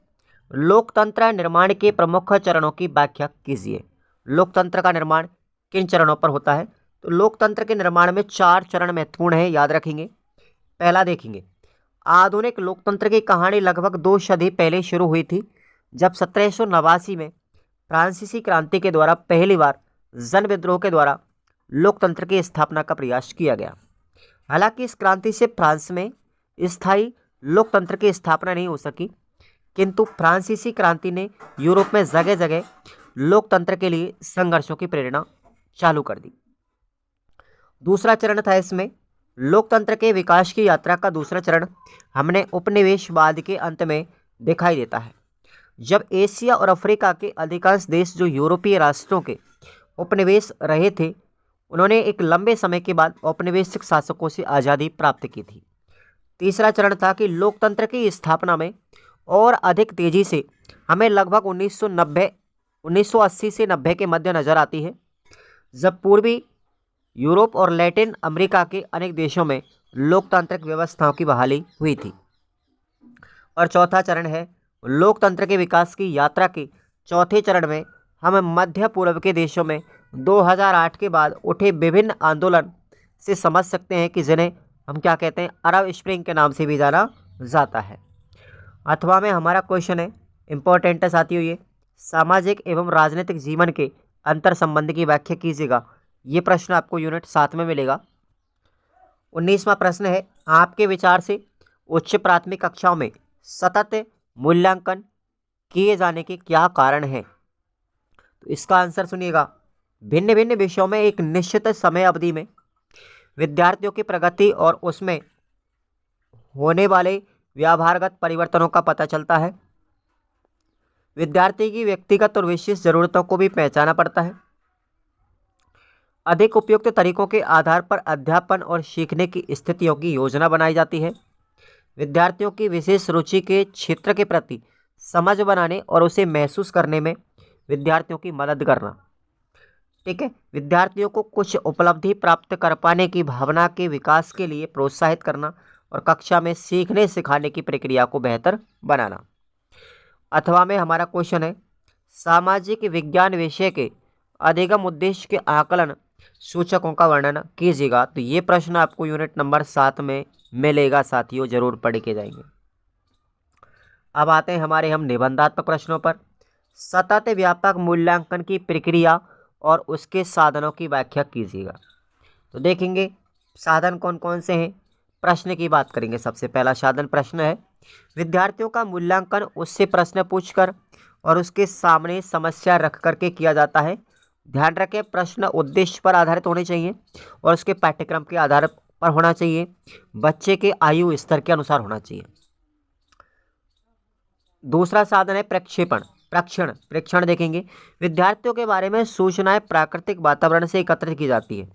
लोकतंत्र निर्माण के प्रमुख चरणों की व्याख्या कीजिए। लोकतंत्र का निर्माण किन चरणों पर होता है। तो लोकतंत्र के निर्माण में 4 चरण महत्वपूर्ण है, याद रखेंगे। पहला देखेंगे, आधुनिक लोकतंत्र की कहानी लगभग 2 सदी पहले शुरू हुई थी, जब 1789 में फ्रांसीसी क्रांति के द्वारा पहली बार जन विद्रोह के द्वारा लोकतंत्र की स्थापना का प्रयास किया गया। हालांकि इस क्रांति से फ्रांस में स्थायी लोकतंत्र की स्थापना नहीं हो सकी, किंतु फ्रांसीसी क्रांति ने यूरोप में जगह जगह लोकतंत्र के लिए संघर्षों की प्रेरणा चालू कर दी। दूसरा चरण था इसमें लोकतंत्र के विकास की यात्रा का दूसरा चरण हमने उपनिवेशवाद के अंत में दिखाई देता है, जब एशिया और अफ्रीका के अधिकांश देश जो यूरोपीय राष्ट्रों के उपनिवेश रहे थे, उन्होंने एक लंबे समय के बाद औपनिवेशिक शासकों से आज़ादी प्राप्त की थी। तीसरा चरण था कि लोकतंत्र की स्थापना में और अधिक तेजी से हमें लगभग 1980 से 90 के मध्य नजर आती है, जब पूर्वी यूरोप और लैटिन अमेरिका के अनेक देशों में लोकतांत्रिक व्यवस्थाओं की बहाली हुई थी। और चौथा चरण है लोकतंत्र के विकास की यात्रा के चौथे चरण में हम मध्य पूर्व के देशों में 2008 के बाद उठे विभिन्न आंदोलन से समझ सकते हैं कि जिन्हें हम क्या कहते हैं, अरब स्प्रिंग के नाम से भी जाना जाता है। अथवा में हमारा क्वेश्चन है, इंपॉर्टेंट है साथियों, ये सामाजिक एवं राजनीतिक जीवन के अंतर संबंध की व्याख्या कीजिएगा। ये प्रश्न आपको यूनिट 7 में मिलेगा। 19वां प्रश्न है, आपके विचार से उच्च प्राथमिक कक्षाओं में सतत मूल्यांकन किए जाने के क्या कारण हैं? तो इसका आंसर सुनिएगा। भिन्न भिन्न विषयों में एक निश्चित समय अवधि में विद्यार्थियों की प्रगति और उसमें होने वाले व्यवहारगत परिवर्तनों का पता चलता है। विद्यार्थी की व्यक्तिगत और विशेष जरूरतों को भी पहचाना पड़ता है। अधिक उपयुक्त तरीकों के आधार पर अध्यापन और सीखने की स्थितियों की योजना बनाई जाती है। विद्यार्थियों की विशेष रुचि के क्षेत्र के प्रति समझ बनाने और उसे महसूस करने में विद्यार्थियों की मदद करना। ठीक है, विद्यार्थियों को कुछ उपलब्धि प्राप्त कर पाने की भावना के विकास के लिए प्रोत्साहित करना और कक्षा में सीखने सिखाने की प्रक्रिया को बेहतर बनाना। अथवा में हमारा क्वेश्चन है, सामाजिक विज्ञान विषय के अधिगम उद्देश्य के आकलन सूचकों का वर्णन कीजिएगा। तो ये प्रश्न आपको यूनिट नंबर 7 में मिलेगा साथियों, जरूर पढ़ के जाएंगे। अब आते हैं हमारे हम निबंधात्मक प्रश्नों पर। सतत व्यापक मूल्यांकन की प्रक्रिया और उसके साधनों की व्याख्या कीजिएगा। तो देखेंगे साधन कौन कौन से हैं। प्रश्न की बात करेंगे। सबसे पहला साधन प्रश्न है, विद्यार्थियों का मूल्यांकन उससे प्रश्न पूछकर और उसके सामने समस्या रख करके किया जाता है। ध्यान रखें, प्रश्न उद्देश्य पर आधारित होने चाहिए और उसके पाठ्यक्रम के आधार पर होना चाहिए, बच्चे के आयु स्तर के अनुसार होना चाहिए। दूसरा साधन है प्रेक्षण देखेंगे। विद्यार्थियों के बारे में सूचनाएं प्राकृतिक वातावरण से एकत्रित की जाती है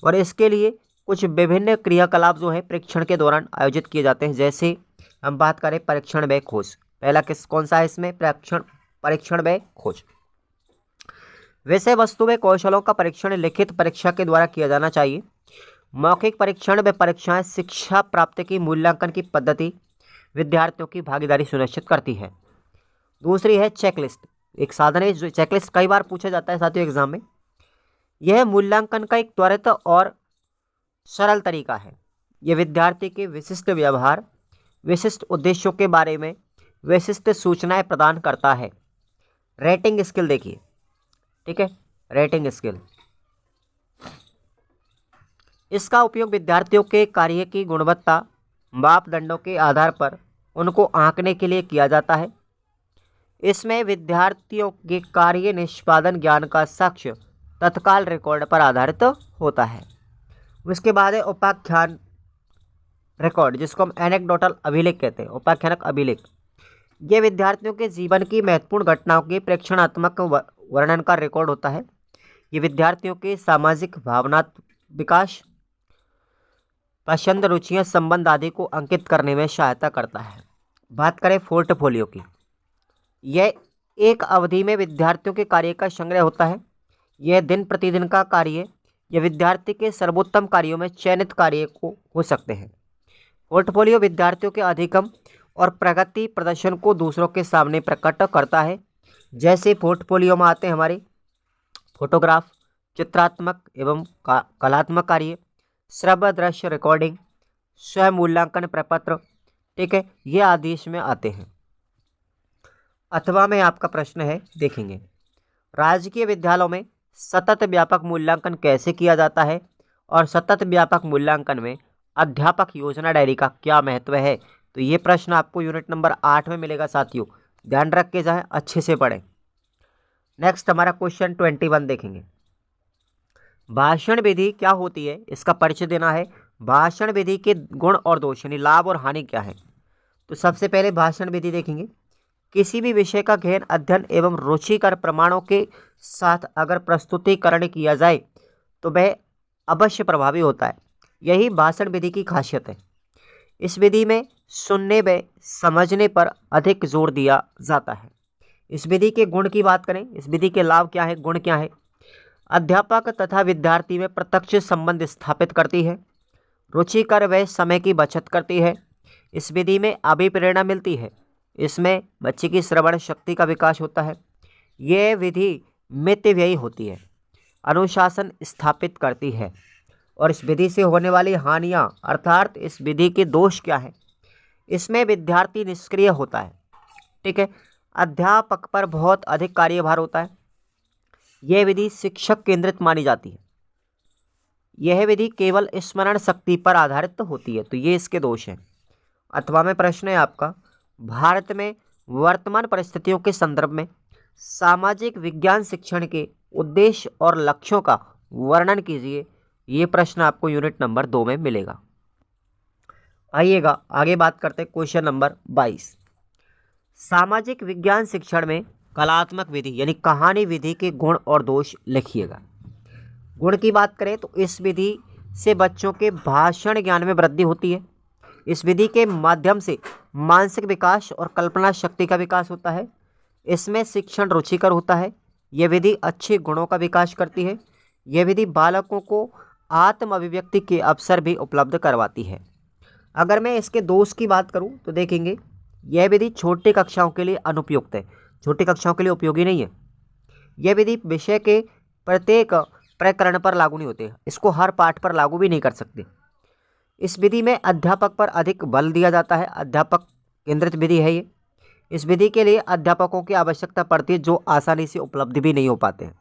और इसके लिए कुछ विभिन्न क्रियाकलाप जो है प्रेक्षण के दौरान आयोजित किए जाते हैं। जैसे हम बात करें परीक्षण व खोज, पहला कौन सा है इसमें, परीक्षण व खोज। विषय वस्तु व कौशलों का परीक्षण लिखित परीक्षा के द्वारा किया जाना चाहिए। मौखिक परीक्षण व परीक्षाएं शिक्षा प्राप्ति की मूल्यांकन की पद्धति विद्यार्थियों की भागीदारी सुनिश्चित करती है। दूसरी है चेकलिस्ट, एक साधन है जो चेकलिस्ट कई बार पूछा जाता है साथियों एग्जाम में। यह मूल्यांकन का एक त्वरित और सरल तरीका है। यह विद्यार्थी के विशिष्ट व्यवहार, विशिष्ट उद्देश्यों के बारे में विशिष्ट सूचनाएं प्रदान करता है। रेटिंग स्किल देखिए, ठीक है, रेटिंग स्किल, इसका उपयोग विद्यार्थियों के कार्य की गुणवत्ता मापदंडों के आधार पर उनको आंकने के लिए किया जाता है। इसमें विद्यार्थियों के कार्य निष्पादन ज्ञान का साक्ष्य तत्काल रिकॉर्ड पर आधारित होता है। उसके बाद है उपाख्यान रिकॉर्ड, जिसको हम एनेक्डोटल अभिलेख कहते हैं, उपाख्यानक अभिलेख। ये विद्यार्थियों के जीवन की महत्वपूर्ण घटनाओं के प्रेक्षणात्मक वर्णन का रिकॉर्ड होता है। ये विद्यार्थियों के सामाजिक भावनात्मक विकास, पसंद, रुचियां, संबंध आदि को अंकित करने में सहायता करता है। बात करें पोर्टफोलियो की, यह एक अवधि में विद्यार्थियों के कार्य का संग्रह होता है। यह दिन प्रतिदिन का कार्य या विद्यार्थी के सर्वोत्तम कार्यों में चयनित कार्य को हो सकते हैं। पोर्टफोलियो विद्यार्थियों के अधिगम और प्रगति प्रदर्शन को दूसरों के सामने प्रकट करता है। जैसे पोर्टफोलियो में आते हैं हमारे फोटोग्राफ, चित्रात्मक एवं कलात्मक कार्य, श्रव्य दृश्य रिकॉर्डिंग, स्वयं मूल्यांकन प्रपत्र, ठीक है, ये आदेश में आते हैं। अथवा में आपका प्रश्न है, देखेंगे राजकीय विद्यालयों में सतत व्यापक मूल्यांकन कैसे किया जाता है और सतत व्यापक मूल्यांकन में अध्यापक योजना डायरी का क्या महत्व है। तो ये प्रश्न आपको यूनिट नंबर 8 में मिलेगा साथियों। ध्यान रख के जाएं, अच्छे से पढ़ें। नेक्स्ट हमारा क्वेश्चन 21 देखेंगे। भाषण विधि क्या होती है, इसका परिचय देना है। भाषण विधि के गुण और दोष यानी लाभ और हानि क्या है। तो सबसे पहले भाषण विधि देखेंगे। किसी भी विषय का गहन अध्ययन एवं रुचिकर प्रमाणों के साथ अगर प्रस्तुतिकरण किया जाए तो वह अवश्य प्रभावी होता है। यही भाषण विधि की खासियत है। इस विधि में सुनने व समझने पर अधिक जोर दिया जाता है। इस विधि के गुण की बात करें, इस विधि के लाभ क्या है, गुण क्या है। अध्यापक तथा विद्यार्थी में प्रत्यक्ष संबंध स्थापित करती है। रुचिकर व समय की बचत करती है। इस विधि में अभिप्रेरणा मिलती है। इसमें बच्चे की श्रवण शक्ति का विकास होता है। यह विधि मितव्ययी होती है, अनुशासन स्थापित करती है। और इस विधि से होने वाली हानियां अर्थात इस विधि के दोष क्या है। इसमें विद्यार्थी निष्क्रिय होता है, ठीक है। अध्यापक पर बहुत अधिक कार्यभार होता है। यह विधि शिक्षक केंद्रित मानी जाती है। यह विधि केवल स्मरण शक्ति पर आधारित होती है। तो ये इसके दोष हैं। अथवा में प्रश्न है आपका, भारत में वर्तमान परिस्थितियों के संदर्भ में सामाजिक विज्ञान शिक्षण के उद्देश्य और लक्ष्यों का वर्णन कीजिए। ये प्रश्न आपको यूनिट नंबर 2 में मिलेगा। आइएगा आगे बात करते हैं क्वेश्चन नंबर 22। सामाजिक विज्ञान शिक्षण में कलात्मक विधि यानी कहानी विधि के गुण और दोष लिखिएगा। गुण की बात करें तो इस विधि से बच्चों के भाषण ज्ञान में वृद्धि होती है। इस विधि के माध्यम से मानसिक विकास और कल्पना शक्ति का विकास होता है। इसमें शिक्षण रुचिकर होता है। यह विधि अच्छे गुणों का विकास करती है। यह विधि बालकों को आत्म अभिव्यक्ति के अवसर भी उपलब्ध करवाती है। अगर मैं इसके दोष की बात करूं तो देखेंगे, यह विधि छोटी कक्षाओं के लिए अनुपयुक्त है, छोटी कक्षाओं के लिए उपयोगी नहीं है। यह विधि विषय के प्रत्येक प्रकरण पर लागू नहीं होते, इसको हर पाठ पर लागू भी नहीं कर सकते। इस विधि में अध्यापक पर अधिक बल दिया जाता है। अध्यापक केंद्रित विधि है ये। इस विधि के लिए अध्यापकों की आवश्यकता पड़ती है जो आसानी से उपलब्ध भी नहीं हो पाते हैं।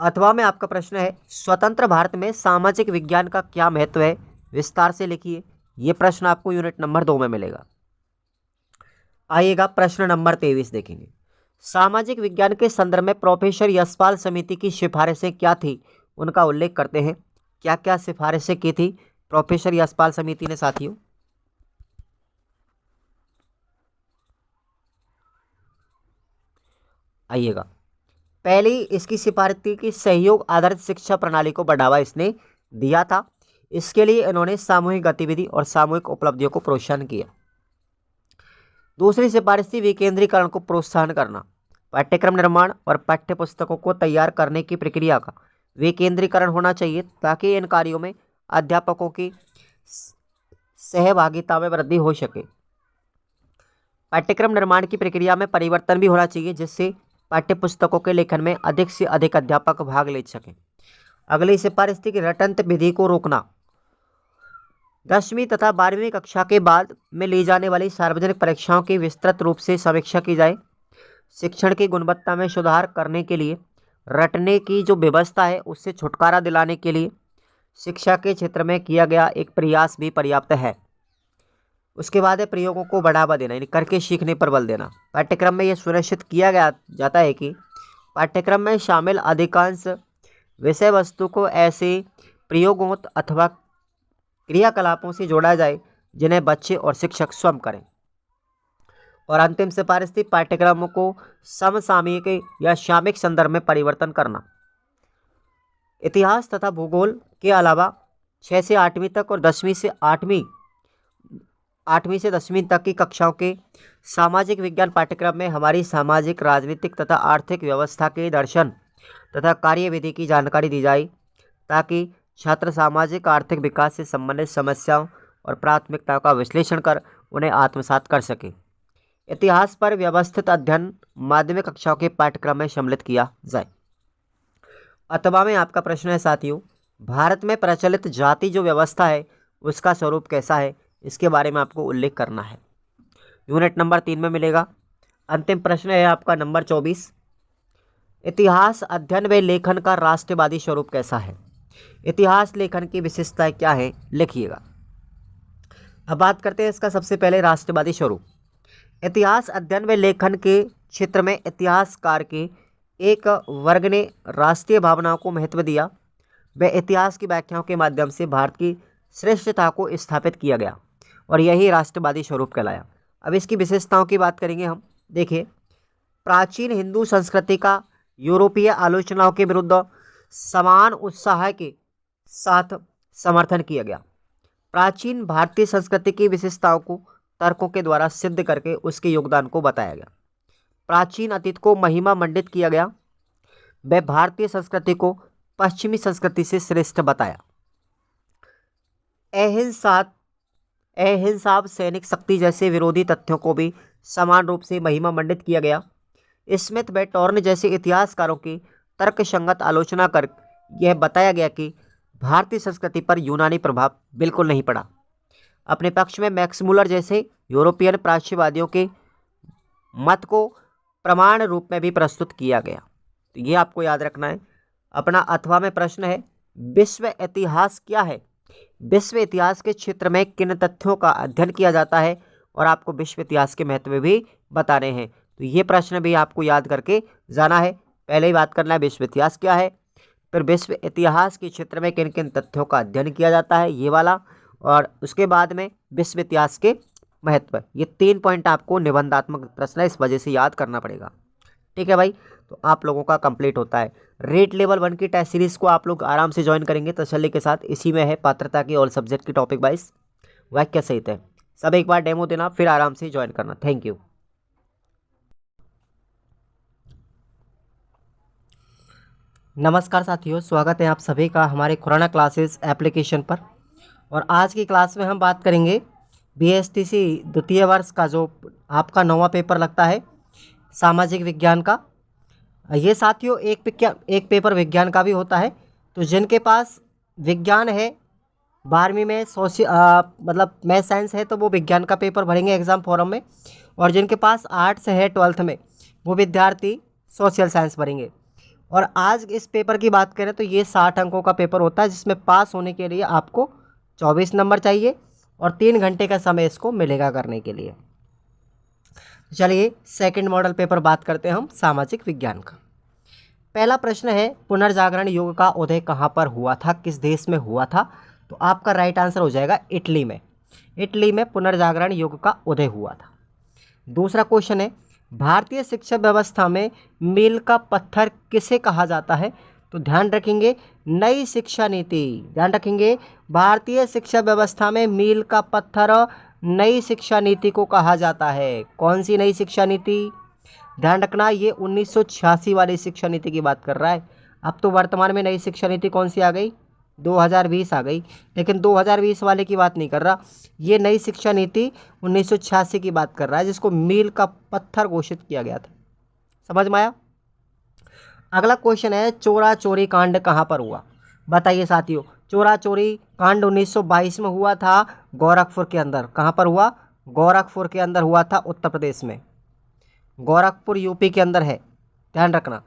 अथवा में आपका प्रश्न है, स्वतंत्र भारत में सामाजिक विज्ञान का क्या महत्व है, विस्तार से लिखिए। ये प्रश्न आपको यूनिट नंबर 2 में मिलेगा। आइएगा प्रश्न नंबर 23 देखेंगे। सामाजिक विज्ञान के संदर्भ में प्रोफेसर यशपाल समिति की सिफारिशें क्या थी, उनका उल्लेख करते हैं। क्या क्या सिफारिशें की थी प्रोफेसर यशपाल समिति ने साथियों। आइएगा, पहली इसकी सिफारिश थी कि सहयोग आधारित शिक्षा प्रणाली को बढ़ावा इसने दिया था। इसके लिए इन्होंने सामूहिक गतिविधि और सामूहिक उपलब्धियों को प्रोत्साहन किया। दूसरी सिफारिश थी विकेंद्रीकरण को प्रोत्साहन करना। पाठ्यक्रम निर्माण और पाठ्य पुस्तकों को तैयार करने की प्रक्रिया का विकेंद्रीकरण होना चाहिए ताकि इन कार्यों में अध्यापकों की सहभागिता में वृद्धि हो सके। पाठ्यक्रम निर्माण की प्रक्रिया में परिवर्तन भी होना चाहिए जिससे पाठ्य पुस्तकों के लेखन में अधिक से अधिक अध्यापक भाग ले सकें। अगली सिफारिश थी कि रटंत विधि को रोकना। 10वीं तथा 12वीं कक्षा के बाद में ली जाने वाली सार्वजनिक परीक्षाओं की विस्तृत रूप से समीक्षा की जाए। शिक्षण की गुणवत्ता में सुधार करने के लिए रटने की जो व्यवस्था है उससे छुटकारा दिलाने के लिए शिक्षा के क्षेत्र में किया गया एक प्रयास भी पर्याप्त है। उसके बाद है प्रयोगों को बढ़ावा देना यानी करके सीखने पर बल देना। पाठ्यक्रम में यह सुनिश्चित किया गया जाता है कि पाठ्यक्रम में शामिल अधिकांश विषय वस्तु को ऐसे प्रयोगों अथवा क्रियाकलापों से जोड़ा जाए जिन्हें बच्चे और शिक्षक स्वयं करें। और अंतिम सिफारिश थी पाठ्यक्रमों को समसामयिक या सामयिक संदर्भ में परिवर्तन करना। इतिहास तथा भूगोल के अलावा 6 से 8वीं तक और 10वीं से 10वीं तक की कक्षाओं के सामाजिक विज्ञान पाठ्यक्रम में हमारी सामाजिक, राजनीतिक तथा आर्थिक व्यवस्था के दर्शन तथा कार्यविधि की जानकारी दी जाए ताकि छात्र सामाजिक आर्थिक विकास से संबंधित समस्याओं और प्राथमिकताओं का विश्लेषण कर उन्हें आत्मसात कर सके। इतिहास पर व्यवस्थित अध्ययन माध्यमिक कक्षाओं के पाठ्यक्रम में सम्मिलित किया जाए। अथवा में आपका प्रश्न है साथियों, भारत में प्रचलित जाति जो व्यवस्था है उसका स्वरूप कैसा है, इसके बारे में आपको उल्लेख करना है। यूनिट नंबर 3 में मिलेगा। अंतिम प्रश्न है आपका नंबर 24। इतिहास अध्ययन व लेखन का राष्ट्रवादी स्वरूप कैसा है। इतिहास लेखन की विशेषताएं क्या है, लिखिएगा। अब बात करते हैं इसका सबसे पहले राष्ट्रवादी स्वरूप। इतिहास अध्ययन व लेखन के क्षेत्र में इतिहासकार के एक वर्ग ने राष्ट्रीय भावनाओं को महत्व दिया व इतिहास की व्याख्याओं के माध्यम से भारत की श्रेष्ठता को स्थापित किया गया और यही राष्ट्रवादी स्वरूप कहलाया। अब इसकी विशेषताओं की बात करेंगे हम। देखिए, प्राचीन हिंदू संस्कृति का यूरोपीय आलोचनाओं के विरुद्ध समान उत्साह के साथ समर्थन किया गया। प्राचीन भारतीय संस्कृति की विशेषताओं को तर्कों के द्वारा सिद्ध करके उसके योगदान को बताया गया। प्राचीन अतीत को महिमा मंडित किया गया व भारतीय संस्कृति को पश्चिमी संस्कृति से श्रेष्ठ बताया। अहिंसा सैनिक शक्ति जैसे विरोधी तथ्यों को भी समान रूप से महिमा मंडित किया गया। स्मिथ व टॉर्न जैसे इतिहासकारों की तर्कसंगत आलोचना कर यह बताया गया कि भारतीय संस्कृति पर यूनानी प्रभाव बिल्कुल नहीं पड़ा। अपने पक्ष में मैक्स मुलर जैसे यूरोपियन प्राच्यवादियों के मत को प्रमाण रूप में भी प्रस्तुत किया गया। तो ये आपको याद रखना है। अपना अथवा में प्रश्न है, विश्व इतिहास क्या है? विश्व इतिहास के क्षेत्र में किन तथ्यों का अध्ययन किया जाता है और आपको विश्व इतिहास के महत्व भी बताने हैं। तो ये प्रश्न भी आपको याद करके जाना है। पहले ही बात करना है विश्व इतिहास क्या है, फिर विश्व इतिहास के क्षेत्र में किन किन तथ्यों का अध्ययन किया जाता है, ये वाला, और उसके बाद में विश्व इतिहास के महत्व। ये 3 पॉइंट आपको निबंधात्मक प्रश्न है, इस वजह से याद करना पड़ेगा। ठीक है भाई, तो आप लोगों का कंप्लीट होता है। रेट लेवल 1 की टेस्ट सीरीज़ को आप लोग आराम से ज्वाइन करेंगे तसल्ली के साथ। इसी में है पात्रता की ऑल सब्जेक्ट की टॉपिक वाइज वाक्य सहित है। सब एक बार डेमो देना, फिर आराम से ज्वाइन करना। Thank you. नमस्कार साथियों, स्वागत है आप सभी का हमारे खुराना क्लासेस एप्लीकेशन पर। और आज की क्लास में हम बात करेंगे बीएसटीसी द्वितीय वर्ष का जो आपका 9वां पेपर लगता है सामाजिक विज्ञान का। ये साथियों एक पेपर विज्ञान का भी होता है। तो जिनके पास विज्ञान है 12वीं में मतलब मैथ साइंस है तो वो विज्ञान का पेपर भरेंगे एग्ज़ाम फॉरम में, और जिनके पास आर्ट्स है 12th में वो विद्यार्थी सोशल साइंस भरेंगे। और आज इस पेपर की बात करें तो ये 60 अंकों का पेपर होता है, जिसमें पास होने के लिए आपको 24 नंबर चाहिए और 3 घंटे का समय इसको मिलेगा करने के लिए। चलिए सेकंड मॉडल पेपर बात करते हैं हम सामाजिक विज्ञान का। पहला प्रश्न है, पुनर्जागरण युग का उदय कहाँ पर हुआ था, किस देश में हुआ था? तो आपका राइट आंसर हो जाएगा इटली में। इटली में पुनर्जागरण युग का उदय हुआ था। दूसरा क्वेश्चन है, भारतीय शिक्षा व्यवस्था में मील का पत्थर किसे कहा जाता है? तो ध्यान रखेंगे नई शिक्षा नीति। ध्यान रखेंगे भारतीय शिक्षा व्यवस्था में मील का पत्थर नई शिक्षा नीति को कहा जाता है। कौन सी नई शिक्षा नीति? ध्यान रखना ये 1986 वाली शिक्षा नीति की बात कर रहा है। अब तो वर्तमान में नई शिक्षा नीति कौन सी आ गई? 2020 आ गई, लेकिन 2020 वाले की बात नहीं कर रहा। ये नई शिक्षा नीति 1986 की बात कर रहा है, जिसको मील का पत्थर घोषित किया गया था। समझ में आया? अगला क्वेश्चन है, चोरा चोरी कांड कहाँ पर हुआ? बताइए साथियों, चोरा चोरी कांड 1922 में हुआ था गोरखपुर के अंदर। कहाँ पर हुआ? गोरखपुर के अंदर हुआ था, उत्तर प्रदेश में। गोरखपुर यूपी के अंदर है, ध्यान रखना।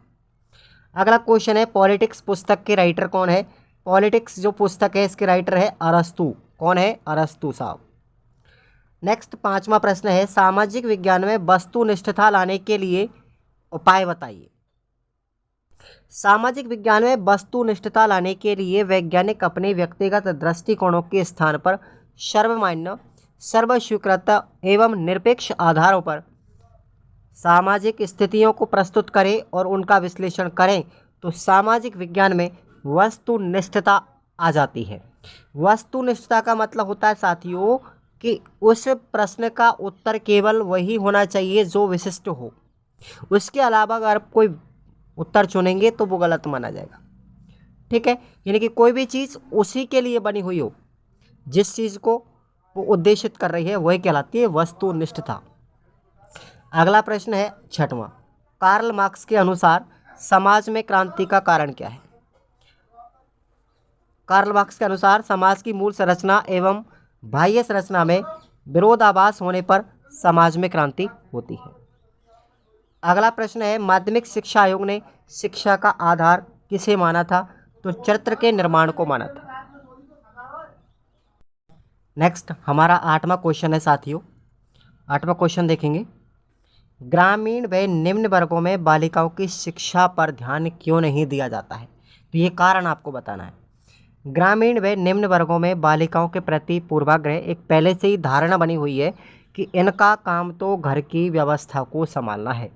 अगला क्वेश्चन है, पॉलिटिक्स पुस्तक के राइटर कौन है? पॉलिटिक्स जो पुस्तक है इसके राइटर है अरस्तु। कौन है? अरस्तु साहब। नेक्स्ट 5वां प्रश्न है, सामाजिक विज्ञान में वस्तुनिष्ठता लाने के लिए उपाय बताइए। सामाजिक विज्ञान में वस्तुनिष्ठता लाने के लिए वैज्ञानिक अपने व्यक्तिगत दृष्टिकोणों के स्थान पर सर्वमान्य, सर्वस्वीकृत एवं निरपेक्ष आधारों पर सामाजिक स्थितियों को प्रस्तुत करें और उनका विश्लेषण करें तो सामाजिक विज्ञान में वस्तुनिष्ठता आ जाती है। वस्तुनिष्ठता का मतलब होता है साथियों कि उस प्रश्न का उत्तर केवल वही होना चाहिए जो विशिष्ट हो। उसके अलावा अगर कोई उत्तर चुनेंगे तो वो गलत माना जाएगा। ठीक है, यानी कि कोई भी चीज़ उसी के लिए बनी हुई हो, जिस चीज़ को वो उद्देशित कर रही है वही कहलाती है वस्तुनिष्ठता। अगला प्रश्न है 6वां, कार्ल मार्क्स के अनुसार समाज में क्रांति का कारण क्या है? कार्ल मार्क्स के अनुसार समाज की मूल संरचना एवं बाह्य संरचना में विरोधाभास होने पर समाज में क्रांति होती है। अगला प्रश्न है, माध्यमिक शिक्षा आयोग ने शिक्षा का आधार किसे माना था? तो चरित्र के निर्माण को माना था। नेक्स्ट हमारा 8वां क्वेश्चन है साथियों। 8वां क्वेश्चन देखेंगे, ग्रामीण व निम्न वर्गों में बालिकाओं की शिक्षा पर ध्यान क्यों नहीं दिया जाता है? तो ये कारण आपको बताना है। ग्रामीण व निम्न वर्गों में बालिकाओं के प्रति पूर्वाग्रह एक पहले से ही धारणा बनी हुई है कि इनका काम तो घर की व्यवस्था को संभालना है,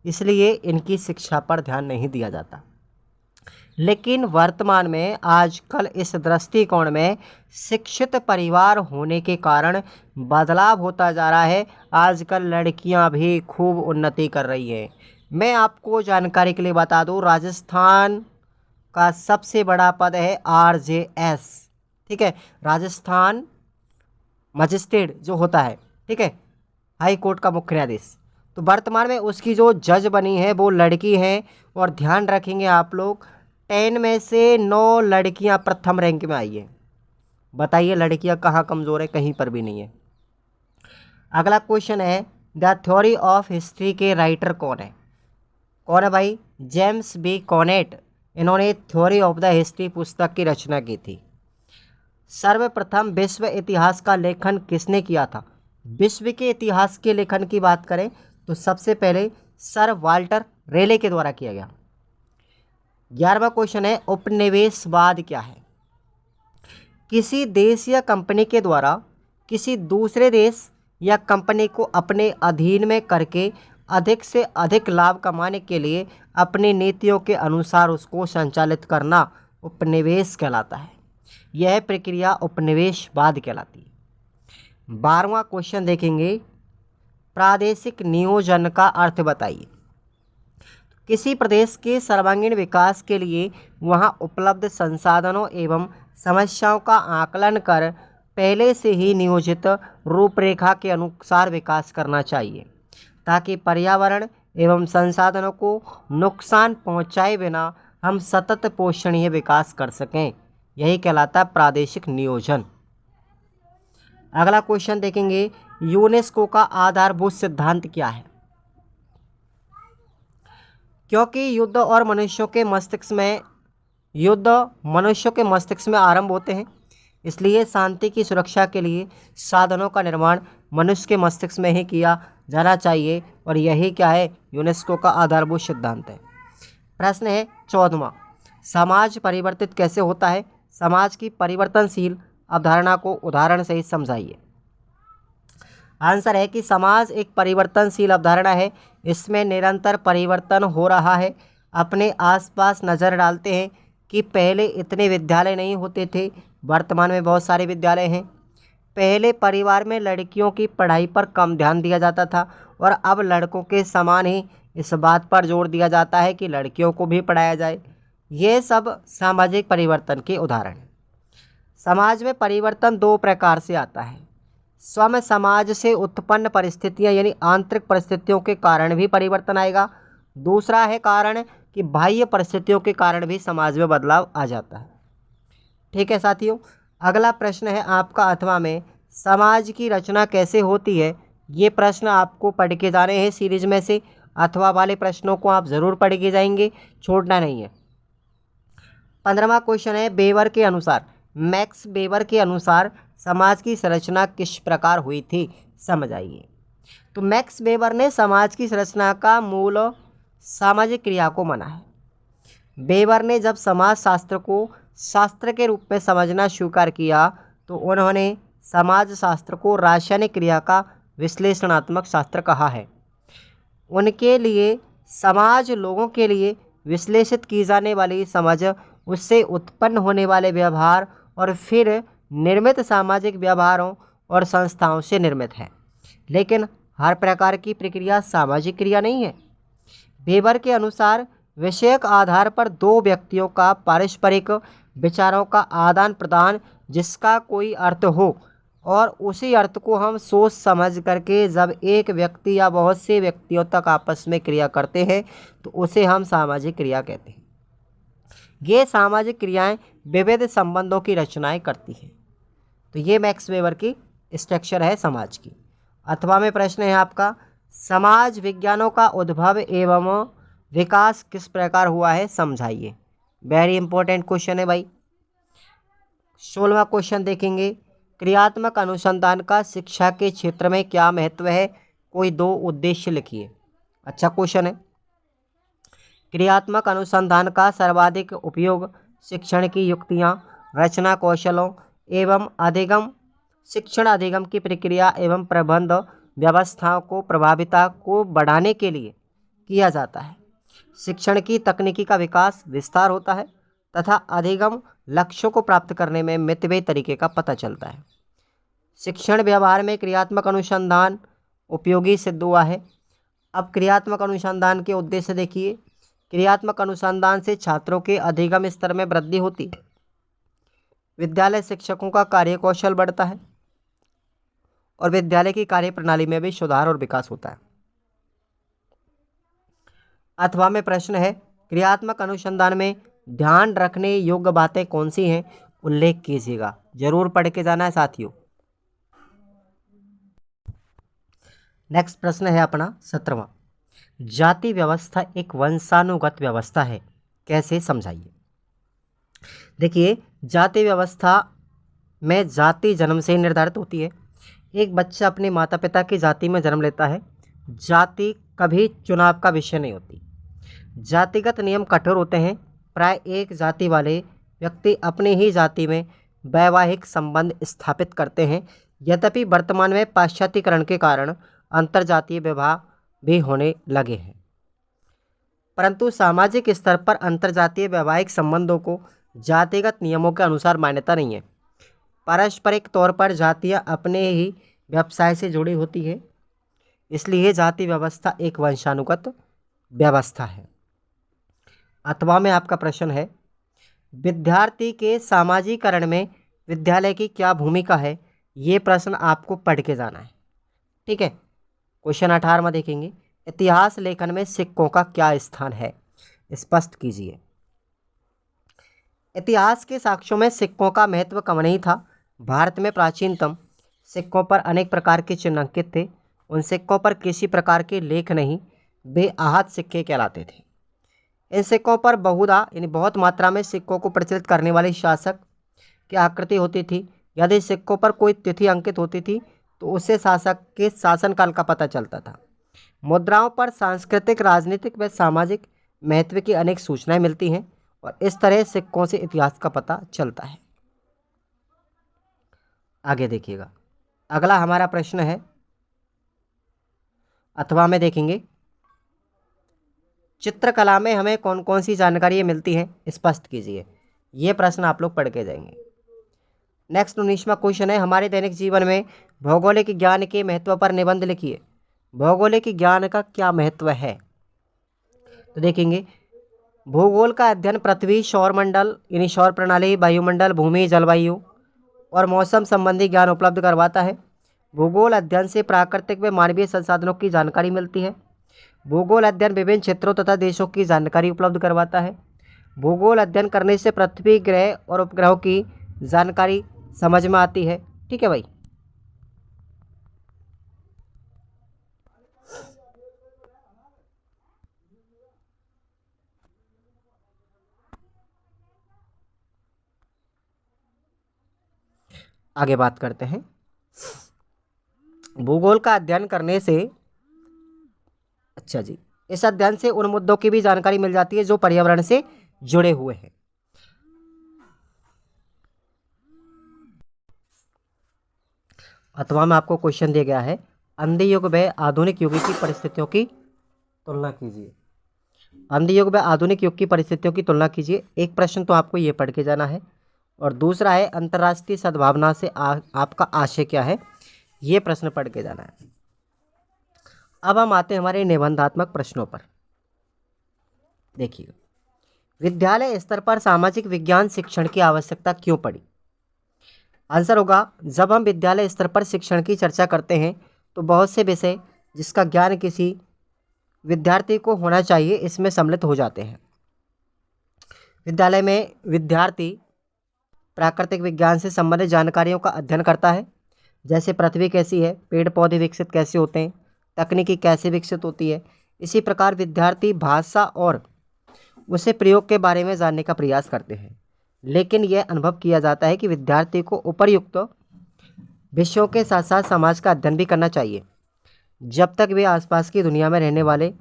इसलिए इनकी शिक्षा पर ध्यान नहीं दिया जाता। लेकिन वर्तमान में आजकल इस दृष्टिकोण में शिक्षित परिवार होने के कारण बदलाव होता जा रहा है। आजकल लड़कियां भी खूब उन्नति कर रही हैं। मैं आपको जानकारी के लिए बता दूं, राजस्थान का सबसे बड़ा पद है RJS, ठीक है, राजस्थान मजिस्ट्रेट जो होता है, ठीक है, हाई कोर्ट का मुख्य न्यायाधीश। तो वर्तमान में उसकी जो जज बनी है वो लड़की है। और ध्यान रखेंगे आप लोग, 10 में से 9 लड़कियां प्रथम रैंक में आई है। बताइए लड़कियां कहाँ कमज़ोर है? कहीं पर भी नहीं है। अगला क्वेश्चन है, द थ्योरी ऑफ हिस्ट्री के राइटर कौन है? कौन है भाई? James B Conant. इन्होंने थ्योरी ऑफ द हिस्ट्री पुस्तक की रचना की थी। सर्वप्रथम विश्व इतिहास का लेखन किसने किया था? विश्व के इतिहास के लेखन की बात करें तो सबसे पहले सर वाल्टर रेले के द्वारा किया गया। 11वां क्वेश्चन है, उपनिवेशवाद क्या है? किसी देश या कंपनी के द्वारा किसी दूसरे देश या कंपनी को अपने अधीन में करके अधिक से अधिक लाभ कमाने के लिए अपनी नीतियों के अनुसार उसको संचालित करना उपनिवेश कहलाता है। यह प्रक्रिया उपनिवेशवाद कहलाती है। 12वां क्वेश्चन देखेंगे, प्रादेशिक नियोजन का अर्थ बताइए। किसी प्रदेश के सर्वांगीण विकास के लिए वहां उपलब्ध संसाधनों एवं समस्याओं का आकलन कर पहले से ही नियोजित रूपरेखा के अनुसार विकास करना चाहिए, ताकि पर्यावरण एवं संसाधनों को नुकसान पहुंचाए बिना हम सतत पोषणीय विकास कर सकें। यही कहलाता है प्रादेशिक नियोजन। अगला क्वेश्चन देखेंगे, यूनेस्को का आधारभूत सिद्धांत क्या है? क्योंकि युद्ध मनुष्यों के मस्तिष्क में आरंभ होते हैं, इसलिए शांति की सुरक्षा के लिए साधनों का निर्माण मनुष्य के मस्तिष्क में ही किया जाना चाहिए। और यही क्या है? यूनेस्को का आधारभूत सिद्धांत है। प्रश्न है 14वां, समाज परिवर्तित कैसे होता है? समाज की परिवर्तनशील अवधारणा को उदाहरण से ही समझाइए। आंसर है कि समाज एक परिवर्तनशील अवधारणा है। इसमें निरंतर परिवर्तन हो रहा है। अपने आसपास नज़र डालते हैं कि पहले इतने विद्यालय नहीं होते थे, वर्तमान में बहुत सारे विद्यालय हैं। पहले परिवार में लड़कियों की पढ़ाई पर कम ध्यान दिया जाता था और अब लड़कों के समान ही इस बात पर जोर दिया जाता है कि लड़कियों को भी पढ़ाया जाए। ये सब सामाजिक परिवर्तन के उदाहरण हैं। समाज में परिवर्तन 2 प्रकार से आता है। स्वयं समाज से उत्पन्न परिस्थितियां यानी आंतरिक परिस्थितियों के कारण भी परिवर्तन आएगा। दूसरा है कारण कि बाह्य परिस्थितियों के कारण भी समाज में बदलाव आ जाता है। ठीक है साथियों, अगला प्रश्न है आपका 8वां में, समाज की रचना कैसे होती है? ये प्रश्न आपको पढ़ के जाने हैं सीरीज में से। 8वां वाले प्रश्नों को आप ज़रूर पढ़ के जाएंगे, छोड़ना नहीं है। 15वां क्वेश्चन है, वेबर के अनुसार, मैक्स वेबर के अनुसार समाज की संरचना किस प्रकार हुई थी? समझ आइए। तो मैक्स वेबर ने समाज की संरचना का मूल सामाजिक क्रिया को माना है। वेबर ने जब समाज शास्त्र को शास्त्र के रूप में समझना स्वीकार किया तो उन्होंने समाज शास्त्र को रासायनिक क्रिया का विश्लेषणात्मक शास्त्र कहा है। उनके लिए समाज लोगों के लिए विश्लेषित की जाने वाली समझ, उससे उत्पन्न होने वाले व्यवहार और फिर निर्मित सामाजिक व्यवहारों और संस्थाओं से निर्मित है। लेकिन हर प्रकार की प्रक्रिया सामाजिक क्रिया नहीं है। वेबर के अनुसार विषयक आधार पर 2 व्यक्तियों का पारस्परिक विचारों का आदान प्रदान जिसका कोई अर्थ हो और उसी अर्थ को हम सोच समझ करके जब एक व्यक्ति या बहुत से व्यक्तियों तक आपस में क्रिया करते हैं तो उसे हम सामाजिक क्रिया कहते हैं। ये सामाजिक क्रियाएं विविध संबंधों की रचनाएं करती हैं। तो ये मैक्स वेबर की स्ट्रक्चर है समाज की। 8वां में प्रश्न है आपका, समाज विज्ञानों का उद्भव एवं विकास किस प्रकार हुआ है? समझाइए। वेरी इंपॉर्टेंट क्वेश्चन है भाई। 16वां क्वेश्चन देखेंगे, क्रियात्मक अनुसंधान का शिक्षा के क्षेत्र में क्या महत्व है? कोई दो उद्देश्य लिखिए। अच्छा क्वेश्चन है। क्रियात्मक अनुसंधान का सर्वाधिक उपयोग शिक्षण की युक्तियाँ, रचना कौशलों एवं अधिगम शिक्षण अधिगम की प्रक्रिया एवं प्रबंध व्यवस्थाओं को प्रभाविता को बढ़ाने के लिए किया जाता है। शिक्षण की तकनीकी का विकास विस्तार होता है तथा अधिगम लक्ष्यों को प्राप्त करने में मितव्ययी तरीके का पता चलता है। शिक्षण व्यवहार में क्रियात्मक अनुसंधान उपयोगी सिद्ध हुआ है। अब क्रियात्मक अनुसंधान के उद्देश्य देखिए। क्रियात्मक अनुसंधान से छात्रों के अधिगम स्तर में वृद्धि होती है, विद्यालय शिक्षकों का कार्यकौशल बढ़ता है और विद्यालय की कार्यप्रणाली में भी सुधार और विकास होता है। अथवा में प्रश्न है, क्रियात्मक अनुसंधान में ध्यान रखने योग्य बातें कौन सी हैं, उल्लेख कीजिएगा। जरूर पढ़ के जाना है साथियों। नेक्स्ट प्रश्न है अपना 17वां। जाति व्यवस्था एक वंशानुगत व्यवस्था है, कैसे समझाइए। देखिए, जाति व्यवस्था में जाति जन्म से निर्धारित होती है। एक बच्चा अपने माता पिता की जाति में जन्म लेता है। जाति कभी चुनाव का विषय नहीं होती। जातिगत नियम कठोर होते हैं। प्राय एक जाति वाले व्यक्ति अपनी ही जाति में वैवाहिक संबंध स्थापित करते हैं। यद्यपि वर्तमान में पाश्चात्यकरण के कारण अंतर्जातीय विवाह भी होने लगे हैं, परंतु सामाजिक स्तर पर अंतर्जातीय वैवाहिक संबंधों को जातिगत नियमों के अनुसार मान्यता नहीं है। पारस्परिक तौर पर जातियां अपने ही व्यवसाय से जुड़ी होती है, इसलिए जाति व्यवस्था एक वंशानुगत व्यवस्था है। अथवा में आपका प्रश्न है, विद्यार्थी के सामाजिकरण में विद्यालय की क्या भूमिका है। ये प्रश्न आपको पढ़ के जाना है, ठीक है। क्वेश्चन 18 में देखेंगे, इतिहास लेखन में सिक्कों का क्या स्थान है, स्पष्ट कीजिए। इतिहास के साक्ष्यों में सिक्कों का महत्व कम नहीं था। भारत में प्राचीनतम सिक्कों पर अनेक प्रकार के चिन्ह अंकित थे। उन सिक्कों पर किसी प्रकार के लेख नहीं, वे आहत सिक्के कहलाते थे। इन सिक्कों पर बहुधा यानी बहुत मात्रा में सिक्कों को प्रचलित करने वाले शासक की आकृति होती थी। यदि सिक्कों पर कोई तिथि अंकित होती थी तो उससे शासक के शासनकाल का पता चलता था। मुद्राओं पर सांस्कृतिक, राजनीतिक व सामाजिक महत्व की अनेक सूचनाएं मिलती हैं और इस तरह सिक्कों से इतिहास का पता चलता है। आगे देखिएगा, अगला हमारा प्रश्न है, अथवा में देखेंगे, चित्रकला में हमें कौन कौन सी जानकारी मिलती है, स्पष्ट कीजिए। ये प्रश्न आप लोग पढ़ के जाएंगे। नेक्स्ट 19वां क्वेश्चन है, हमारे दैनिक जीवन में भौगोलिक ज्ञान के महत्व पर निबंध लिखिए। भौगोलिक ज्ञान का क्या महत्व है, तो देखेंगे, भूगोल का अध्ययन पृथ्वी, सौरमंडल यानी सौर प्रणाली, वायुमंडल, भूमि, जलवायु और मौसम संबंधी ज्ञान उपलब्ध करवाता है। भूगोल अध्ययन से प्राकृतिक व मानवीय संसाधनों की जानकारी मिलती है। भूगोल अध्ययन विभिन्न क्षेत्रों तथा देशों की जानकारी उपलब्ध करवाता है। भूगोल अध्ययन करने से पृथ्वी ग्रह और उपग्रहों की जानकारी समझ में आती है, ठीक है भाई। आगे बात करते हैं, भूगोल का अध्ययन करने से, अच्छा जी, इस अध्ययन से उन मुद्दों की भी जानकारी मिल जाती है जो पर्यावरण से जुड़े हुए हैं। अथवा में आपको क्वेश्चन दिया गया है, अंधी युग व आधुनिक युग की परिस्थितियों की तुलना कीजिए। अंधी युग व आधुनिक युग की परिस्थितियों की तुलना कीजिए। एक प्रश्न तो आपको ये पढ़ के जाना है और दूसरा है, अंतर्राष्ट्रीय सद्भावना से आपका आशय क्या है, ये प्रश्न पढ़ के जाना है। अब हम आते हैं हमारे निबंधात्मक प्रश्नों पर। देखिए, विद्यालय स्तर पर सामाजिक विज्ञान शिक्षण की आवश्यकता क्यों पड़ी। आंसर होगा, जब हम विद्यालय स्तर पर शिक्षण की चर्चा करते हैं तो बहुत से विषय जिसका ज्ञान किसी विद्यार्थी को होना चाहिए इसमें सम्मिलित हो जाते हैं। विद्यालय में विद्यार्थी प्राकृतिक विज्ञान से संबंधित जानकारियों का अध्ययन करता है, जैसे पृथ्वी कैसी है, पेड़ पौधे विकसित कैसे होते हैं, तकनीकी कैसे विकसित होती है। इसी प्रकार विद्यार्थी भाषा और उसे प्रयोग के बारे में जानने का प्रयास करते हैं, लेकिन यह अनुभव किया जाता है कि विद्यार्थी को उपर्युक्त विषयों के साथ साथ समाज का अध्ययन भी करना चाहिए। जब तक वे आसपास की दुनिया में रहने वाले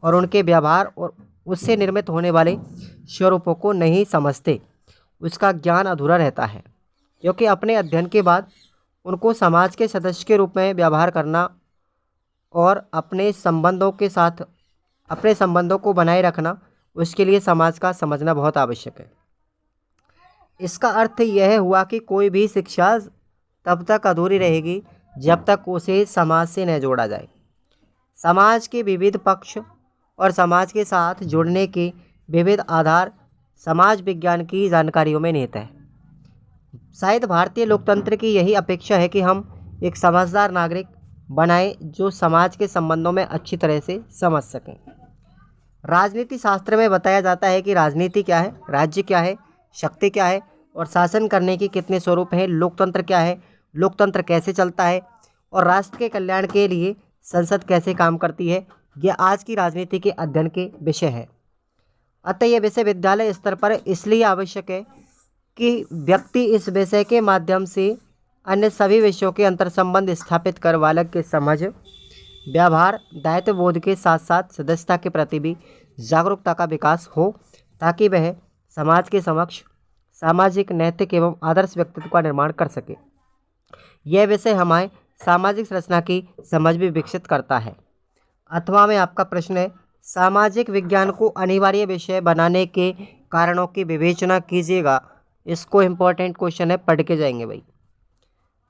और उनके व्यवहार और उससे निर्मित होने वाले स्वरूपों को नहीं समझते, उसका ज्ञान अधूरा रहता है। क्योंकि अपने अध्ययन के बाद उनको समाज के सदस्य के रूप में व्यवहार करना और अपने संबंधों को बनाए रखना, उसके लिए समाज का समझना बहुत आवश्यक है। इसका अर्थ यह हुआ कि कोई भी शिक्षा तब तक अधूरी रहेगी जब तक उसे समाज से न जोड़ा जाए। समाज के विविध पक्ष और समाज के साथ जुड़ने के विविध आधार समाज विज्ञान की जानकारियों में निहित है। शायद भारतीय लोकतंत्र की यही अपेक्षा है कि हम एक समझदार नागरिक बनाएं जो समाज के संबंधों में अच्छी तरह से समझ सकें। राजनीति शास्त्र में बताया जाता है कि राजनीति क्या है, राज्य क्या है, शक्ति क्या है और शासन करने के कितने स्वरूप हैं, लोकतंत्र क्या है, लोकतंत्र कैसे चलता है और राष्ट्र के कल्याण के लिए संसद कैसे काम करती है। यह आज की राजनीति के अध्ययन के विषय है। अतः यह विषय विद्यालय स्तर पर इसलिए आवश्यक है कि व्यक्ति इस विषय के माध्यम से अन्य सभी विषयों के अंतर संबंध स्थापित कर बालक के समझ, व्यवहार, दायित्व बोध के साथ साथ सदस्यता के प्रति भी जागरूकता का विकास हो, ताकि वह समाज के समक्ष सामाजिक, नैतिक एवं आदर्श व्यक्तित्व का निर्माण कर सके। यह विषय हमारे सामाजिक संरचना की समझ भी विकसित करता है। अथवा में आपका प्रश्न है, सामाजिक विज्ञान को अनिवार्य विषय बनाने के कारणों की विवेचना कीजिएगा। इसको इम्पोर्टेंट क्वेश्चन है, पढ़ के जाएंगे भाई।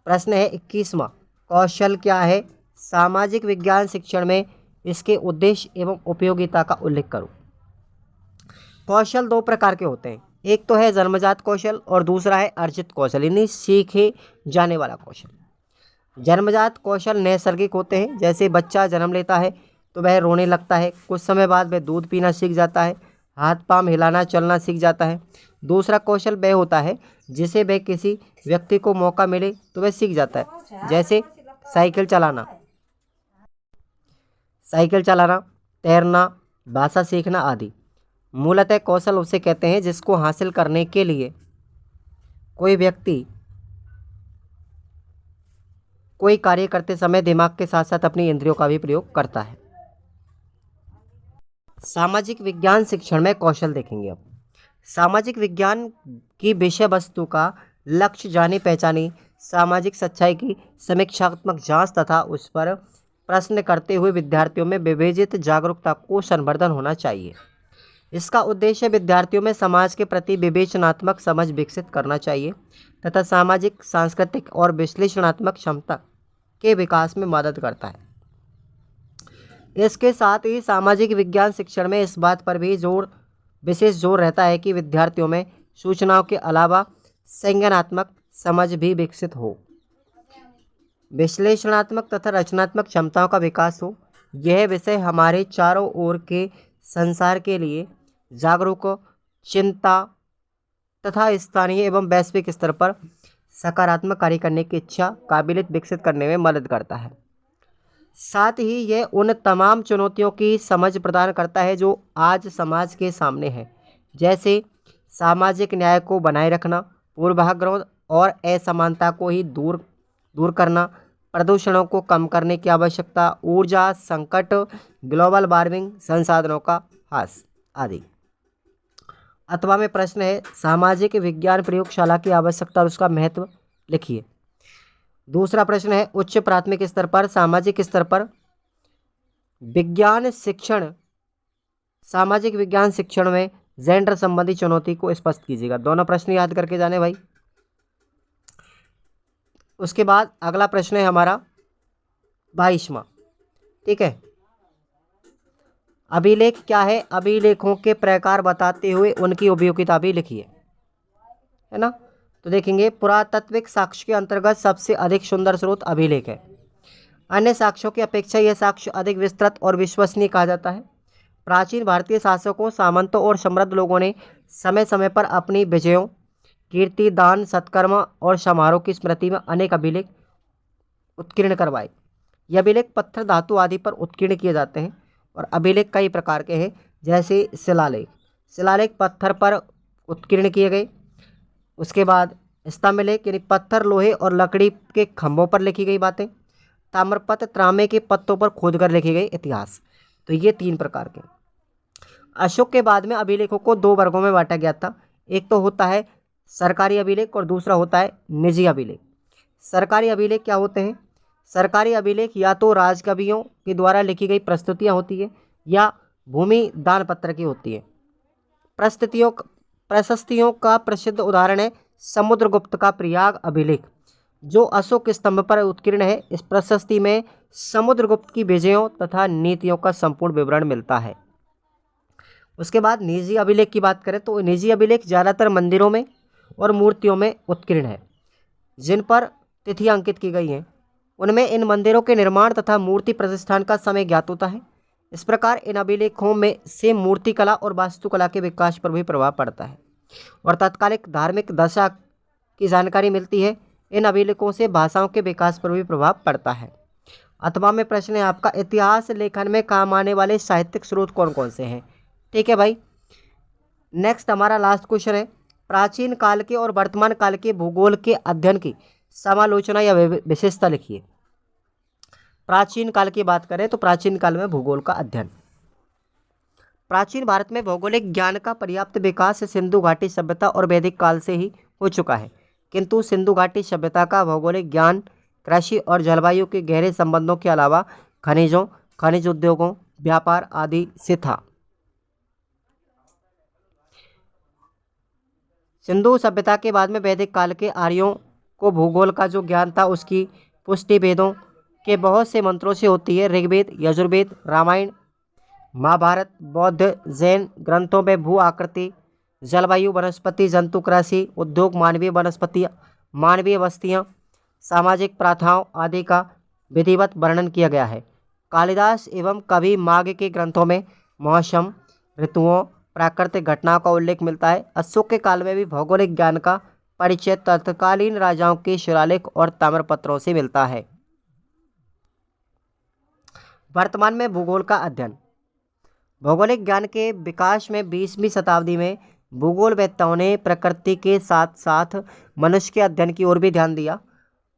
प्रश्न है 21वां, कौशल क्या है? सामाजिक विज्ञान शिक्षण में इसके उद्देश्य एवं उपयोगिता का उल्लेख करो। कौशल दो प्रकार के होते हैं, एक तो है जन्मजात कौशल और दूसरा है अर्जित कौशल, यानी सीखे जाने वाला कौशल। जन्मजात कौशल नैसर्गिक होते हैं, जैसे बच्चा जन्म लेता है तो वह रोने लगता है, कुछ समय बाद वह दूध पीना सीख जाता है, हाथ पांव हिलाना चलना सीख जाता है। दूसरा कौशल वह होता है जिसे वह किसी व्यक्ति को मौका मिले तो वह सीख जाता है, जैसे साइकिल चलाना, तैरना, भाषा सीखना आदि। मूलतः कौशल उसे कहते हैं जिसको हासिल करने के लिए कोई व्यक्ति कोई कार्य करते समय दिमाग के साथ साथ अपनी इंद्रियों का भी प्रयोग करता है। सामाजिक विज्ञान शिक्षण में कौशल देखेंगे। अब सामाजिक विज्ञान की विषय वस्तु का लक्ष्य जानी पहचानी सामाजिक सच्चाई की समीक्षात्मक जांच तथा उस पर प्रश्न करते हुए विद्यार्थियों में विवेचित जागरूकता को संवर्धन होना चाहिए। इसका उद्देश्य विद्यार्थियों में समाज के प्रति विवेचनात्मक समझ विकसित करना चाहिए तथा सामाजिक, सांस्कृतिक और विश्लेषणात्मक क्षमता के विकास में मदद करता है। इसके साथ ही सामाजिक विज्ञान शिक्षण में इस बात पर भी विशेष जोर रहता है कि विद्यार्थियों में सूचनाओं के अलावा संज्ञानात्मक समझ भी विकसित हो, विश्लेषणात्मक तथा रचनात्मक क्षमताओं का विकास हो। यह विषय हमारे चारों ओर के संसार के लिए जागरूक, चिंता तथा स्थानीय एवं वैश्विक स्तर पर सकारात्मक कार्य करने की इच्छा, काबिलियत विकसित करने में मदद करता है। साथ ही यह उन तमाम चुनौतियों की समझ प्रदान करता है जो आज समाज के सामने है, जैसे सामाजिक न्याय को बनाए रखना, पूर्वाग्रह और असमानता को ही दूर करना, प्रदूषणों को कम करने की आवश्यकता, ऊर्जा संकट, ग्लोबल वार्मिंग, संसाधनों का ह्रास आदि। अथवा में प्रश्न है, सामाजिक विज्ञान प्रयोगशाला की आवश्यकता और उसका महत्व लिखिए। दूसरा प्रश्न है, उच्च प्राथमिक स्तर पर सामाजिक स्तर पर सामाजिक विज्ञान शिक्षण में जेंडर संबंधी चुनौती को स्पष्ट कीजिएगा। दोनों प्रश्न याद करके जाने भाई। उसके बाद अगला प्रश्न है हमारा 22वां, ठीक है। अभिलेख क्या है? अभिलेखों के प्रकार बताते हुए उनकी उपयोगिता भी लिखिए, है ना। तो देखेंगे, पुरातात्विक साक्ष्य के अंतर्गत सबसे अधिक सुंदर स्रोत अभिलेख है। अन्य साक्ष्यों की अपेक्षा यह साक्ष्य अधिक विस्तृत और विश्वसनीय कहा जाता है। प्राचीन भारतीय शासकों, सामंतों और समृद्ध लोगों ने समय समय पर अपनी विजयों, कीर्ति, दान, सत्कर्म और समारोह की स्मृति में अनेक अभिलेख उत्कीर्ण करवाए। ये अभिलेख पत्थर, धातु आदि पर उत्कीर्ण किए जाते हैं और अभिलेख कई प्रकार के हैं, जैसे शिलालेख पत्थर पर उत्कीर्ण किए गए। उसके बाद स्तंभलेख यानी पत्थर, लोहे और लकड़ी के खंभों पर लिखी गई बातें। ताम्रपत्र त्रामे के पत्तों पर खोदकर लिखे गए इतिहास। तो ये 3 प्रकार के। अशोक के बाद में अभिलेखों को 2 वर्गों में बांटा गया था। एक तो होता है सरकारी अभिलेख और दूसरा होता है निजी अभिलेख। सरकारी अभिलेख क्या होते हैं? सरकारी अभिलेख या तो राजकवियों के द्वारा लिखी गई प्रस्तुतियाँ होती है या भूमि दान पत्र की होती है। प्रशस्तियों का प्रसिद्ध उदाहरण है समुद्रगुप्त का प्रयाग अभिलेख, जो अशोक स्तंभ पर उत्कीर्ण है। इस प्रशस्ति में समुद्रगुप्त की विजयों तथा नीतियों का संपूर्ण विवरण मिलता है। उसके बाद निजी अभिलेख की बात करें तो निजी अभिलेख ज़्यादातर मंदिरों में और मूर्तियों में उत्कीर्ण है, जिन पर तिथियां अंकित की गई हैं। उनमें इन मंदिरों के निर्माण तथा मूर्ति प्रतिष्ठान का समय ज्ञात होता है। इस प्रकार इन अभिलेखों में से मूर्तिकला और वास्तुकला के विकास पर भी प्रभाव पड़ता है और तत्कालिक धार्मिक दशा की जानकारी मिलती है। इन अभिलेखों से भाषाओं के विकास पर भी प्रभाव पड़ता है। अथवा में प्रश्न है आपका, इतिहास लेखन में काम आने वाले साहित्यिक स्रोत कौन कौन से हैं? ठीक है भाई। नेक्स्ट हमारा लास्ट क्वेश्चन है, प्राचीन काल के और वर्तमान काल के भूगोल के अध्ययन की समालोचना या विशेषता लिखिए। प्राचीन काल की बात करें तो प्राचीन काल में भूगोल का अध्ययन। प्राचीन भारत में भौगोलिक ज्ञान का पर्याप्त विकास सिंधु घाटी सभ्यता और वैदिक काल से ही हो चुका है, किंतु सिंधु घाटी सभ्यता का भौगोलिक ज्ञान कृषि और जलवायु के गहरे संबंधों के अलावा खनिजों, खनिज उद्योगों, व्यापार आदि से था। सिंधु सभ्यता के बाद में वैदिक काल के आर्यों को भूगोल का जो ज्ञान था उसकी पुष्टि वेदों के बहुत से मंत्रों से होती है। ऋग्वेद, यजुर्वेद, रामायण, महाभारत, बौद्ध, जैन ग्रंथों में भू आकृति, जलवायु, वनस्पति, जंतु, कृषि, उद्योग, मानवीय बस्तियाँ, सामाजिक प्रथाओं आदि का विधिवत वर्णन किया गया है। कालिदास एवं कवि माघ के ग्रंथों में मौसम, ऋतुओं, प्राकृतिक घटनाओं का उल्लेख मिलता है। अशोक के काल में भी भौगोलिक ज्ञान का परिचय तत्कालीन राजाओं के शिलालेख और ताम्रपत्रों से मिलता है। वर्तमान में भूगोल का अध्ययन। भौगोलिक ज्ञान के विकास में 20वीं शताब्दी में भूगोलवेत्ताओं ने प्रकृति के साथ साथ मनुष्य के अध्ययन की ओर भी ध्यान दिया।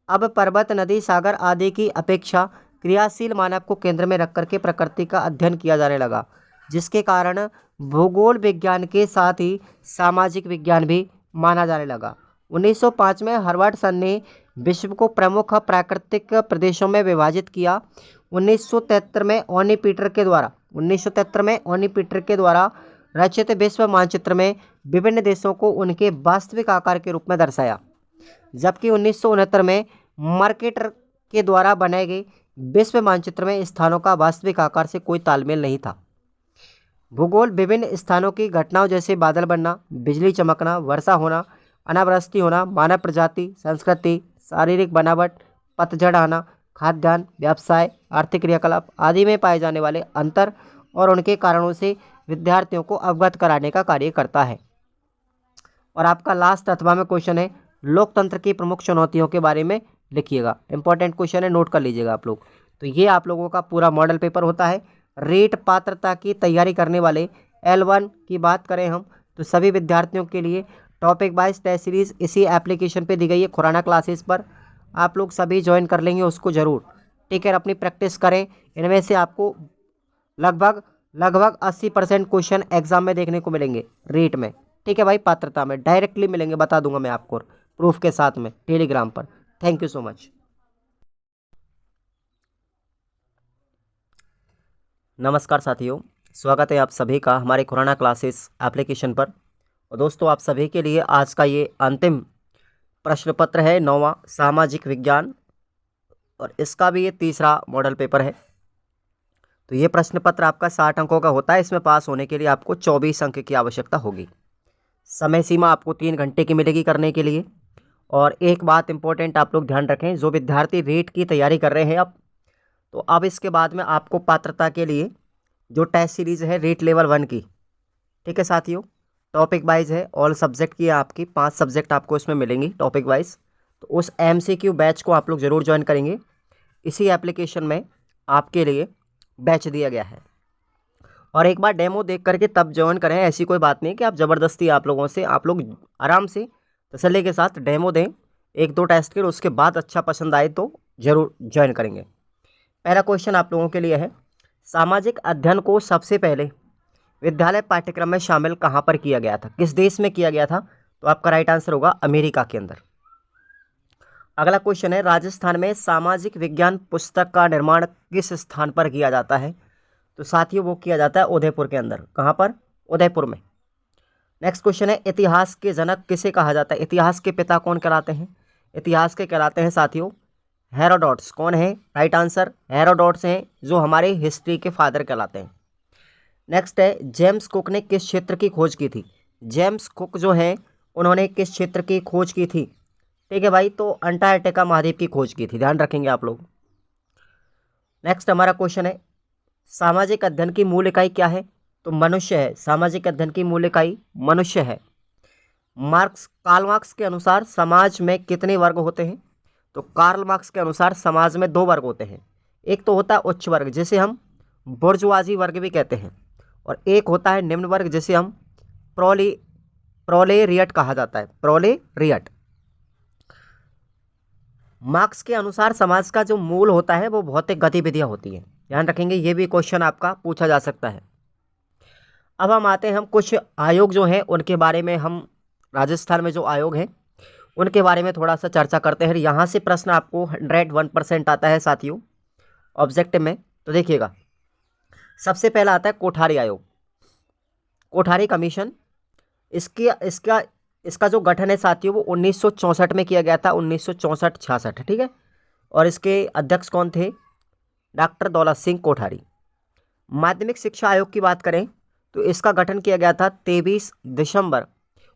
अब पर्वत, नदी, सागर आदि की अपेक्षा क्रियाशील मानव को केंद्र में रख करके प्रकृति का अध्ययन किया जाने लगा, जिसके कारण भूगोल विज्ञान के साथ ही सामाजिक विज्ञान भी माना जाने लगा। 1905 में हर्वर्डसन ने विश्व को प्रमुख प्राकृतिक प्रदेशों में विभाजित किया। 1973 में ओनी पीटर के द्वारा रचित विश्व मानचित्र में विभिन्न देशों को उनके वास्तविक आकार के रूप में दर्शाया, जबकि 1969 में मर्केटर के द्वारा बनाए गए विश्व मानचित्र में स्थानों का वास्तविक आकार से कोई तालमेल नहीं था। भूगोल विभिन्न स्थानों की घटनाओं जैसे बादल बनना, बिजली चमकना, वर्षा होना, अनावृष्टि होना, मानव प्रजाति, संस्कृति, शारीरिक बनावट, पतझड़ आना, खाद्यान्न, व्यवसाय, आर्थिक क्रियाकलाप आदि में पाए जाने वाले अंतर और उनके कारणों से विद्यार्थियों को अवगत कराने का कार्य करता है। और आपका लास्ट अथवा में क्वेश्चन है, लोकतंत्र की प्रमुख चुनौतियों के बारे में लिखिएगा। इंपॉर्टेंट क्वेश्चन है, नोट कर लीजिएगा आप लोग। तो ये आप लोगों का पूरा मॉडल पेपर होता है। रेट पात्रता की तैयारी करने वाले L1 की बात करें हम तो सभी विद्यार्थियों के लिए टॉपिक वाइज टेस्ट सीरीज इसी एप्लीकेशन पे दी गई है, खुराना क्लासेस पर। आप लोग सभी ज्वाइन कर लेंगे उसको ज़रूर। ठीक है, अपनी प्रैक्टिस करें। इनमें से आपको लगभग 80% क्वेश्चन एग्जाम में देखने को मिलेंगे रेट में। ठीक है भाई, पात्रता में डायरेक्टली मिलेंगे, बता दूंगा मैं आपको प्रूफ के साथ में टेलीग्राम पर। Thank you so much. नमस्कार साथियों, स्वागत है आप सभी का हमारे खुराना क्लासेस एप्लीकेशन पर। और दोस्तों, आप सभी के लिए आज का ये अंतिम प्रश्न पत्र है, 9वां सामाजिक विज्ञान, और इसका भी ये तीसरा मॉडल पेपर है। तो ये प्रश्न पत्र आपका 60 अंकों का होता है। इसमें पास होने के लिए आपको 24 अंक की आवश्यकता होगी। समय सीमा आपको 3 घंटे की मिलेगी करने के लिए। और एक बात इंपॉर्टेंट आप लोग ध्यान रखें, जो विद्यार्थी रेट की तैयारी कर रहे हैं अब इसके बाद में आपको पात्रता के लिए जो टेस्ट सीरीज़ है रेट लेवल 1 की, ठीक है साथियों, टॉपिक वाइज है, ऑल सब्जेक्ट की आपकी 5 सब्जेक्ट आपको इसमें मिलेंगी टॉपिक वाइज। तो उस MCQ बैच को आप लोग ज़रूर ज्वाइन करेंगे। इसी एप्लीकेशन में आपके लिए बैच दिया गया है। और एक बार डेमो देख करके तब ज्वाइन करें, ऐसी कोई बात नहीं कि आप ज़बरदस्ती आप लोग आराम से तसल्ली के साथ डेमो दें 1-2 टेस्ट के, उसके बाद अच्छा पसंद आए तो ज़रूर ज्वाइन करेंगे। पहला क्वेश्चन आप लोगों के लिए है, सामाजिक अध्ययन को सबसे पहले विद्यालय पाठ्यक्रम में शामिल कहाँ पर किया गया था, किस देश में किया गया था? तो आपका राइट आंसर होगा अमेरिका के अंदर। अगला क्वेश्चन है, राजस्थान में सामाजिक विज्ञान पुस्तक का निर्माण किस स्थान पर किया जाता है? तो साथियों वो किया जाता है उदयपुर के अंदर। कहाँ पर? उदयपुर में। नेक्स्ट क्वेश्चन है, इतिहास के जनक किसे कहा जाता है? इतिहास के पिता कौन कहलाते हैं? इतिहास के कहलाते हैं साथियों हेरोडोट्स। कौन है? राइट आंसर हेरोडोट्स हैं, जो हमारे हिस्ट्री के फादर कहलाते हैं। नेक्स्ट है, जेम्स कुक ने किस क्षेत्र की खोज की थी? जेम्स कुक जो है उन्होंने किस क्षेत्र की खोज की थी? ठीक है भाई, तो अंटार्कटिका महाद्वीप की खोज की थी, ध्यान रखेंगे आप लोग। नेक्स्ट हमारा क्वेश्चन है, सामाजिक अध्ययन की मूल इकाई क्या है? तो मनुष्य है। सामाजिक अध्ययन की मूल इकाई मनुष्य है। कार्ल मार्क्स के अनुसार समाज में कितने वर्ग होते हैं? तो कार्ल मार्क्स के अनुसार समाज में 2 वर्ग होते हैं। एक तो होता है उच्च वर्ग, जिसे हम बुर्जुआजी वर्ग भी कहते हैं, और एक होता है निम्न वर्ग, जिसे हम प्रोलेरियट कहा जाता है, प्रोलेरियट। मार्क्स के अनुसार समाज का जो मूल होता है वो भौतिक गतिविधियां होती हैं, ध्यान रखेंगे, ये भी क्वेश्चन आपका पूछा जा सकता है। अब हम आते हैं, हम कुछ आयोग जो हैं उनके बारे में, हम राजस्थान में जो आयोग हैं उनके बारे में थोड़ा सा चर्चा करते हैं। यहाँ से प्रश्न आपको 101% आता है साथियों ऑब्जेक्टिव में। तो देखिएगा, सबसे पहला आता है कोठारी आयोग, कोठारी कमीशन। इसका जो गठन है साथियों वो 1964 में किया गया था, 1964-66, ठीक है। और इसके अध्यक्ष कौन थे? डॉक्टर दौलत सिंह कोठारी। माध्यमिक शिक्षा आयोग की बात करें तो इसका गठन किया गया था 23 दिसंबर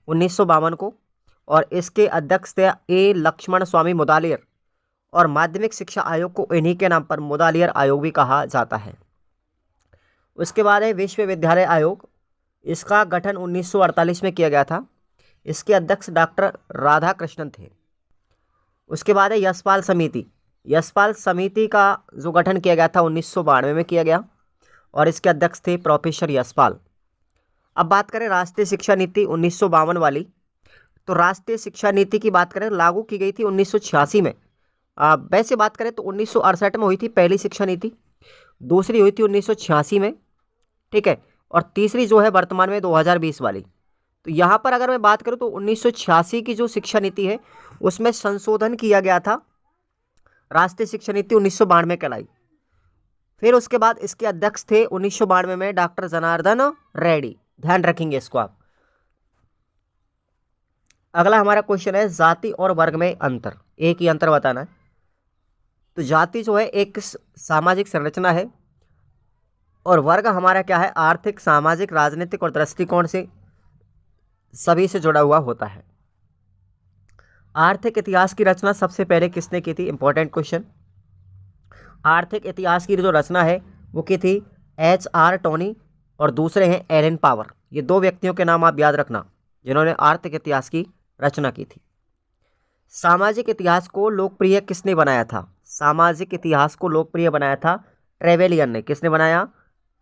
1952 को, और इसके अध्यक्ष थे ए लक्ष्मण स्वामी मुदालियर, और माध्यमिक शिक्षा आयोग को इन्हीं के नाम पर मुदालियर आयोग भी कहा जाता है। उसके बाद है विश्वविद्यालय आयोग, इसका गठन 1948 में किया गया था, इसके अध्यक्ष डॉक्टर राधाकृष्णन थे। उसके बाद है यशपाल समिति, यशपाल समिति का जो गठन किया गया था 1992 में किया गया, और इसके अध्यक्ष थे प्रोफेसर यशपाल। अब बात करें राष्ट्रीय शिक्षा नीति 1952 वाली, तो राष्ट्रीय शिक्षा नीति की बात करें लागू की गई थी 1986 में। वैसे बात करें तो 1968 में हुई थी पहली शिक्षा नीति, दूसरी हुई थी 1986 में, ठीक है, और तीसरी जो है वर्तमान में 2020 वाली। तो यहाँ पर अगर मैं बात करूँ तो 1986 की जो शिक्षा नीति है उसमें संशोधन किया गया था, राष्ट्रीय शिक्षा नीति 1992 में कहलाई। फिर उसके बाद इसके अध्यक्ष थे 1992 में डॉक्टर जनार्दन रेड्डी, ध्यान रखेंगे इसको आप। अगला हमारा क्वेश्चन है, जाति और वर्ग में अंतर, एक ही अंतर बताना है। तो जाति जो है एक सामाजिक संरचना है, और वर्ग हमारा क्या है? आर्थिक, सामाजिक, राजनीतिक और दृष्टिकोण से सभी से जुड़ा हुआ होता है। आर्थिक इतिहास की रचना सबसे पहले किसने की थी? Important question. आर्थिक इतिहास की जो रचना है वो की थी HR टोनी, और दूसरे हैं एलन पावर। ये 2 व्यक्तियों के नाम आप याद रखना जिन्होंने आर्थिक इतिहास की रचना की थी। सामाजिक इतिहास को लोकप्रिय किसने बनाया था? सामाजिक इतिहास को लोकप्रिय बनाया था ट्रेवेलियन ने। किसने बनाया?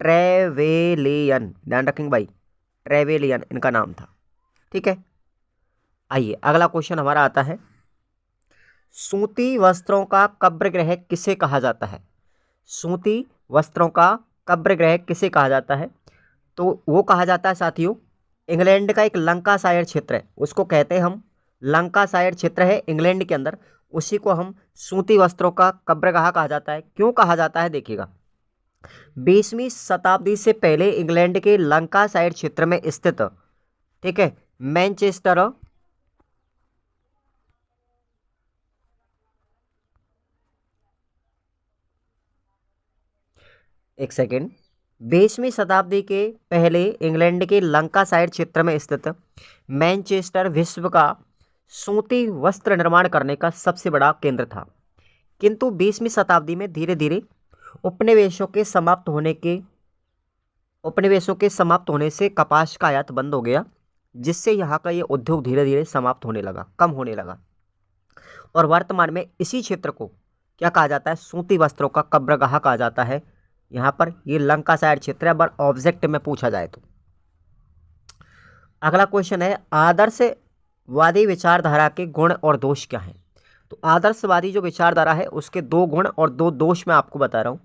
ट्रेवेलियन, ध्यान रखेंगे भाई, ट्रेवेलियन इनका नाम था, ठीक है। आइए अगला क्वेश्चन हमारा आता है, सूती वस्त्रों का कब्रगृह किसे कहा जाता है? सूती वस्त्रों का कब्रगृह किसे कहा जाता है? तो वो कहा जाता है साथियों, इंग्लैंड का एक लंकाशायर क्षेत्र है, उसको कहते हैं हम, लंकाशायर क्षेत्र है इंग्लैंड के अंदर, उसी को हम सूती वस्त्रों का कब्रगाह कहा जाता है। क्यों कहा जाता है? देखिएगा, 20वीं शताब्दी से पहले इंग्लैंड के लंकाशायर क्षेत्र में स्थित, ठीक है, मैनचेस्टर, एक सेकेंड, 20वीं शताब्दी के पहले इंग्लैंड के लंकाशायर क्षेत्र में स्थित मैनचेस्टर विश्व का सूती वस्त्र निर्माण करने का सबसे बड़ा केंद्र था। किंतु 20वीं शताब्दी में धीरे धीरे उपनिवेशों के समाप्त होने से कपास का आयात बंद हो गया, जिससे यहाँ का ये उद्योग धीरे धीरे समाप्त होने लगा, कम होने लगा, और वर्तमान में इसी क्षेत्र को क्या कहा जाता है? सूती वस्त्रों का कब्रगाह कहा जाता है। यहाँ पर ये लंकाशायर क्षेत्र है, बट ऑब्जेक्ट में पूछा जाए तो। अगला क्वेश्चन है, आदर्शवादी विचारधारा के गुण और दोष क्या हैं? तो आदर्शवादी जो विचारधारा है उसके 2 गुण और 2 दोष मैं आपको बता रहा हूँ।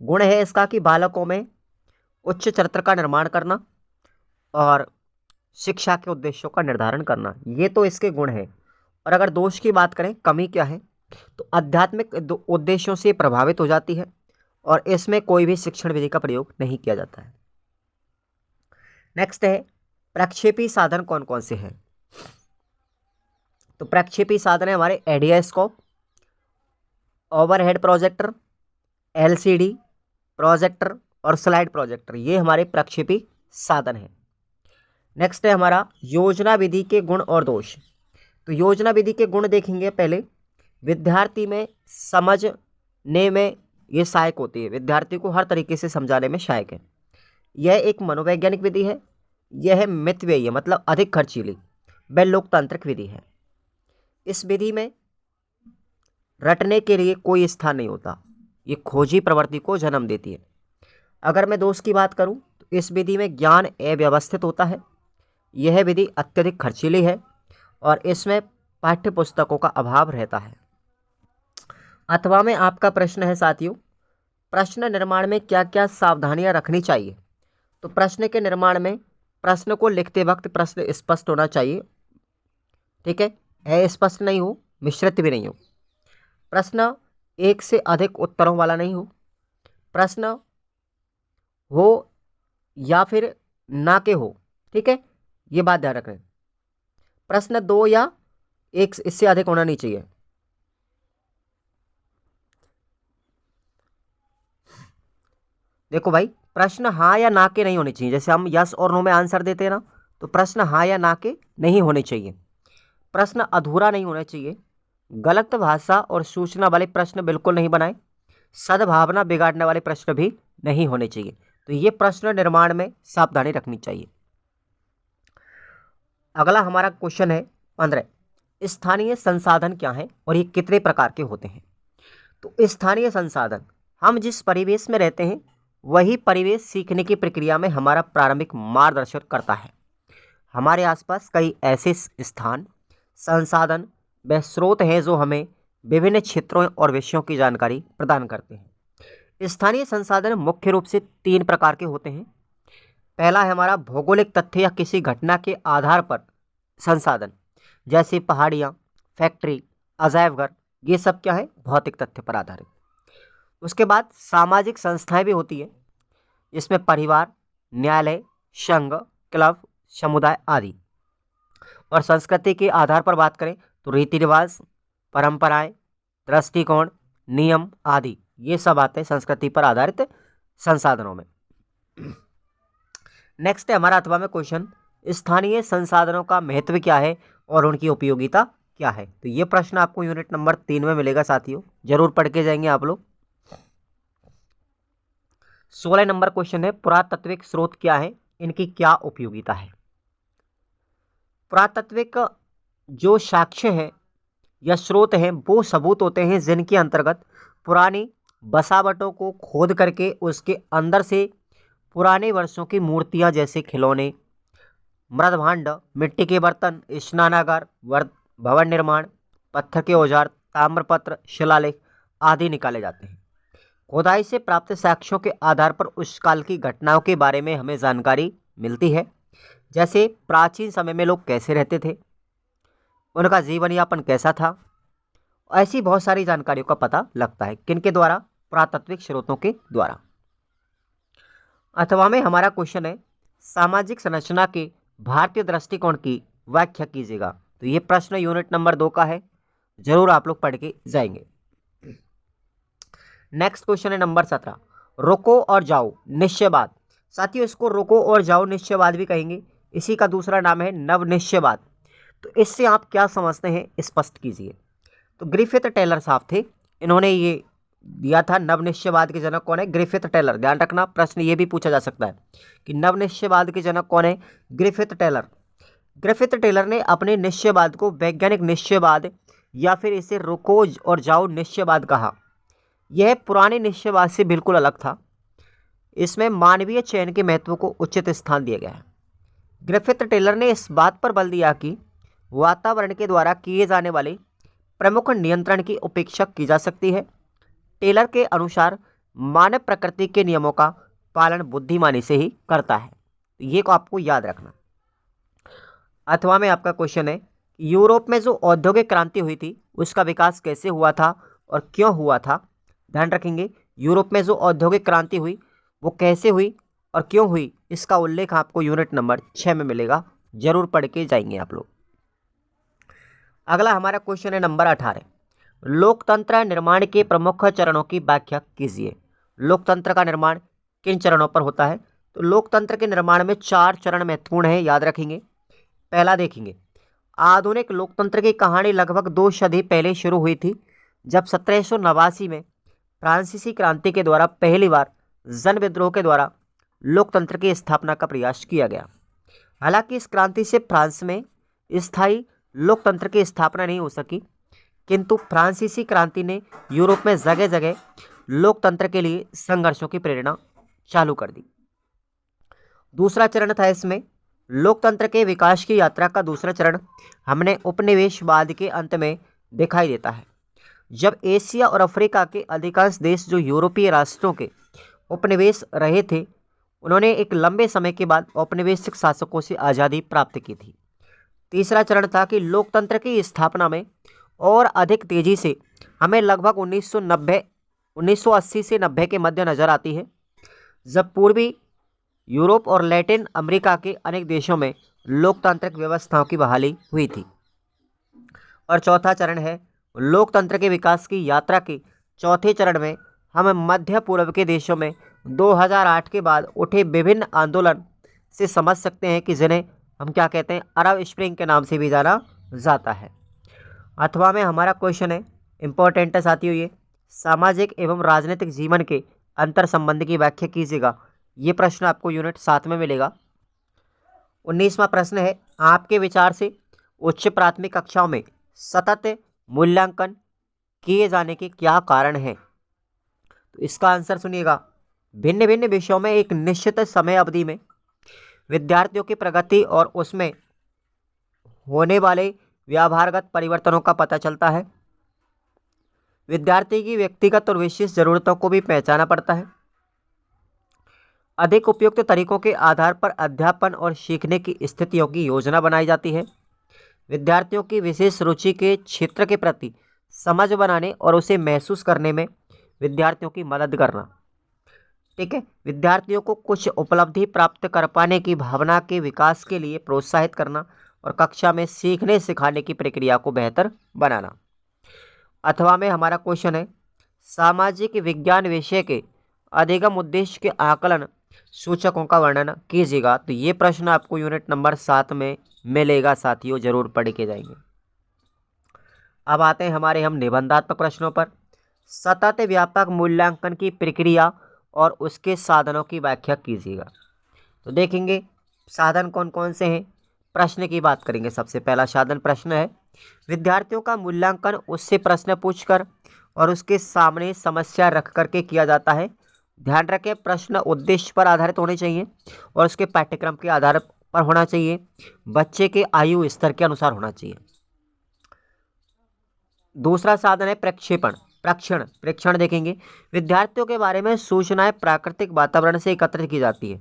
गुण है इसका कि बालकों में उच्च चरित्र का निर्माण करना और शिक्षा के उद्देश्यों का निर्धारण करना, ये तो इसके गुण हैं। और अगर दोष की बात करें, कमी क्या है, तो आध्यात्मिक उद्देश्यों से प्रभावित हो जाती है और इसमें कोई भी शिक्षण विधि का प्रयोग नहीं किया जाता है। नेक्स्ट है प्रक्षेपी साधन कौन कौन से हैं। तो प्रक्षेपी साधन है हमारे एडियास्कोप, ओवरहेड प्रोजेक्टर, एलसीडी प्रोजेक्टर और स्लाइड प्रोजेक्टर, ये हमारे प्रक्षेपी साधन हैं। नेक्स्ट है हमारा योजना विधि के गुण और दोष। तो योजना विधि के गुण देखेंगे पहले, विद्यार्थी में समझने में ये सहायक होती है, विद्यार्थी को हर तरीके से समझाने में सहायक है। यह एक मनोवैज्ञानिक विधि है, यह मितव्ययी मतलब अधिक खर्चीली व लोकतांत्रिक विधि है। इस विधि में रटने के लिए कोई स्थान नहीं होता, ये खोजी प्रवृत्ति को जन्म देती है। अगर मैं दोष की बात करूं तो इस विधि में ज्ञान अव्यवस्थित होता है, यह विधि अत्यधिक खर्चीली है और इसमें पाठ्य पुस्तकों का अभाव रहता है। अथवा में आपका प्रश्न है साथियों, प्रश्न निर्माण में क्या क्या सावधानियां रखनी चाहिए। तो प्रश्न के निर्माण में प्रश्न को लिखते वक्त प्रश्न स्पष्ट होना चाहिए, ठीक है, अस्पष्ट नहीं हो, मिश्रित भी नहीं हो। प्रश्न एक से अधिक उत्तरों वाला नहीं हो, प्रश्न हो या फिर ना के हो, ठीक है, ये बात ध्यान रखें। प्रश्न 2 या एक इससे अधिक होना नहीं चाहिए। देखो भाई, प्रश्न हाँ या ना के नहीं होने चाहिए। जैसे हम यस और नो में आंसर देते हैं ना, तो प्रश्न हाँ या ना के नहीं होने चाहिए। प्रश्न अधूरा नहीं होना चाहिए। गलत भाषा और सूचना वाले प्रश्न बिल्कुल नहीं बनाए। सद्भावना बिगाड़ने वाले प्रश्न भी नहीं होने चाहिए। तो ये प्रश्न निर्माण में सावधानी रखनी चाहिए। अगला हमारा क्वेश्चन है 15, स्थानीय संसाधन क्या है और ये कितने प्रकार के होते हैं। तो स्थानीय संसाधन, हम जिस परिवेश में रहते हैं वही परिवेश सीखने की प्रक्रिया में हमारा प्रारंभिक मार्गदर्शन करता है। हमारे आसपास कई ऐसे स्थान, संसाधन व स्रोत हैं जो हमें विभिन्न क्षेत्रों और विषयों की जानकारी प्रदान करते हैं। स्थानीय संसाधन मुख्य रूप से 3 प्रकार के होते हैं। पहला है हमारा भौगोलिक तथ्य या किसी घटना के आधार पर संसाधन, जैसे पहाड़ियाँ, फैक्ट्री, अजायब घर, ये सब क्या है, भौतिक तथ्य पर आधारित। उसके बाद सामाजिक संस्थाएं भी होती है, जिसमें परिवार, न्यायालय, संघ, क्लब, समुदाय आदि। और संस्कृति के आधार पर बात करें तो रीति रिवाज, परंपराएं, दृष्टिकोण, नियम आदि, ये सब आते हैं संस्कृति पर आधारित संसाधनों में। नेक्स्ट है हमारा अथवा में क्वेश्चन, स्थानीय संसाधनों का महत्व क्या है और उनकी उपयोगिता क्या है। तो ये प्रश्न आपको यूनिट नंबर 3 में मिलेगा साथियों, जरूर पढ़ के जाएंगे आप लोग। 16 नंबर क्वेश्चन है, पुरातात्विक स्रोत क्या है, इनकी क्या उपयोगिता है। पुरातात्विक जो साक्ष्य है या स्रोत हैं वो सबूत होते हैं जिनके अंतर्गत पुरानी बसावटों को खोद करके उसके अंदर से पुराने वर्षों की मूर्तियां, जैसे खिलौने, मृदभांड, मिट्टी के बर्तन, स्नानागार, भवन निर्माण, पत्थर के औजार, ताम्रपत्र, शिलालेख आदि निकाले जाते हैं। खुदाई से प्राप्त साक्ष्यों के आधार पर उस काल की घटनाओं के बारे में हमें जानकारी मिलती है, जैसे प्राचीन समय में लोग कैसे रहते थे, उनका जीवन यापन कैसा था। ऐसी बहुत सारी जानकारियों का पता लगता है, किनके द्वारा, पुरातात्विक स्रोतों के द्वारा। अथवा में हमारा क्वेश्चन है, सामाजिक संरचना के भारतीय दृष्टिकोण की व्याख्या कीजिएगा। तो ये प्रश्न यूनिट नंबर 2 का है, जरूर आप लोग पढ़ के जाएंगे। नेक्स्ट क्वेश्चन है नंबर 17, रुको और जाओ निश्चयवाद। साथियों, इसको रुको और जाओ निश्चयवाद भी कहेंगे, इसी का दूसरा नाम है नवनिश्चयवाद। तो इससे आप क्या समझते हैं, स्पष्ट कीजिए। तो ग्रिफिथ टेलर साहब थे, इन्होंने ये दिया था। नवनिश्चयवाद के जनक कौन है, ग्रिफिथ टेलर। ध्यान रखना, प्रश्न ये भी पूछा जा सकता है कि नवनिश्चयवाद के जनक कौन है, ग्रिफिथ टेलर। ग्रिफिथ टेलर ने अपने निश्चयवाद को वैज्ञानिक निश्चयवाद या फिर इसे रुको और जाओ निश्चयवाद कहा। यह पुराने निश्चयवाद से बिल्कुल अलग था। इसमें मानवीय चयन के महत्व को उचित स्थान दिया गया है। ग्रिफिथ टेलर ने इस बात पर बल दिया कि वातावरण के द्वारा किए जाने वाले प्रमुख नियंत्रण की उपेक्षा की जा सकती है। टेलर के अनुसार मानव प्रकृति के नियमों का पालन बुद्धिमानी से ही करता है। ये को आपको याद रखना। अथवा में आपका क्वेश्चन है, यूरोप में जो औद्योगिक क्रांति हुई थी उसका विकास कैसे हुआ था और क्यों हुआ था। ध्यान रखेंगे, यूरोप में जो औद्योगिक क्रांति हुई वो कैसे हुई और क्यों हुई, इसका उल्लेख आपको यूनिट नंबर 6 में मिलेगा। जरूर पढ़ के जाएंगे आप लोग। अगला हमारा क्वेश्चन है नंबर 18, लोकतंत्र निर्माण के प्रमुख चरणों की व्याख्या कीजिए। लोकतंत्र का निर्माण किन चरणों पर होता है? तो लोकतंत्र के निर्माण में 4 चरण महत्वपूर्ण है, याद रखेंगे। पहला देखेंगे, आधुनिक लोकतंत्र की कहानी लगभग 2 सदी पहले शुरू हुई थी, जब 1789 में फ्रांसीसी क्रांति के द्वारा पहली बार जन विद्रोह के द्वारा लोकतंत्र की स्थापना का प्रयास किया गया। हालांकि इस क्रांति से फ्रांस में स्थायी लोकतंत्र की स्थापना नहीं हो सकी, किंतु फ्रांसीसी क्रांति ने यूरोप में जगह जगह लोकतंत्र के लिए संघर्षों की प्रेरणा चालू कर दी। दूसरा चरण था इसमें लोकतंत्र के विकास की यात्रा का दूसरा चरण हमने उपनिवेशवाद के अंत में दिखाई देता है, जब एशिया और अफ्रीका के अधिकांश देश जो यूरोपीय राष्ट्रों के उपनिवेश रहे थे, उन्होंने एक लंबे समय के बाद औपनिवेशिक शासकों से आज़ादी प्राप्त की थी। तीसरा चरण था कि लोकतंत्र की स्थापना में और अधिक तेजी से हमें लगभग 1980 से 90 के मध्य नजर आती है, जब पूर्वी यूरोप और लैटिन अमेरिका के अनेक देशों में लोकतांत्रिक व्यवस्थाओं की बहाली हुई थी। और चौथा चरण है लोकतंत्र के विकास की यात्रा के चौथे चरण में हम मध्य पूर्व के देशों में 2008 के बाद उठे विभिन्न आंदोलन से समझ सकते हैं कि जिन्हें हम क्या कहते हैं, अरब स्प्रिंग के नाम से भी जाना जाता है। अथवा में हमारा क्वेश्चन है, इंपॉर्टेंट है साथियों, ये सामाजिक एवं राजनीतिक जीवन के अंतर संबंध की व्याख्या कीजिएगा। ये प्रश्न आपको यूनिट 7 में मिलेगा। 19वां प्रश्न है, आपके विचार से उच्च प्राथमिक कक्षाओं में सतत मूल्यांकन किए जाने के क्या कारण हैं? तो इसका आंसर सुनिएगा, भिन्न भिन्न विषयों में एक निश्चित समय अवधि में विद्यार्थियों की प्रगति और उसमें होने वाले व्यवहारगत परिवर्तनों का पता चलता है। विद्यार्थी की व्यक्तिगत और विशेष जरूरतों को भी पहचाना पड़ता है। अधिक उपयुक्त तरीकों के आधार पर अध्यापन और सीखने की स्थितियों की योजना बनाई जाती है। विद्यार्थियों की विशेष रुचि के क्षेत्र के प्रति समझ बनाने और उसे महसूस करने में विद्यार्थियों की मदद करना। ठीक है, विद्यार्थियों को कुछ उपलब्धि प्राप्त कर पाने की भावना के विकास के लिए प्रोत्साहित करना और कक्षा में सीखने सिखाने की प्रक्रिया को बेहतर बनाना। अथवा में हमारा क्वेश्चन है, सामाजिक विज्ञान विषय के अधिगम उद्देश्य के आकलन सूचकों का वर्णन कीजिएगा। तो ये प्रश्न आपको यूनिट नंबर 7 में मिलेगा साथियों, जरूर पढ़ के जाएंगे। अब आते हैं हमारे हम निबंधात्मक प्रश्नों पर। सतत व्यापक मूल्यांकन की प्रक्रिया और उसके साधनों की व्याख्या कीजिएगा। तो देखेंगे साधन कौन कौन से हैं। प्रश्न की बात करेंगे। सबसे पहला साधन प्रश्न है, विद्यार्थियों का मूल्यांकन उससे प्रश्न पूछकर और उसके सामने समस्या रख करके किया जाता है। ध्यान रखें, प्रश्न उद्देश्य पर आधारित होने चाहिए और उसके पाठ्यक्रम के आधार पर होना चाहिए, बच्चे के आयु स्तर के अनुसार होना चाहिए। दूसरा साधन है प्रेक्षण देखेंगे, विद्यार्थियों के बारे में सूचनाएं प्राकृतिक वातावरण से एकत्रित की जाती है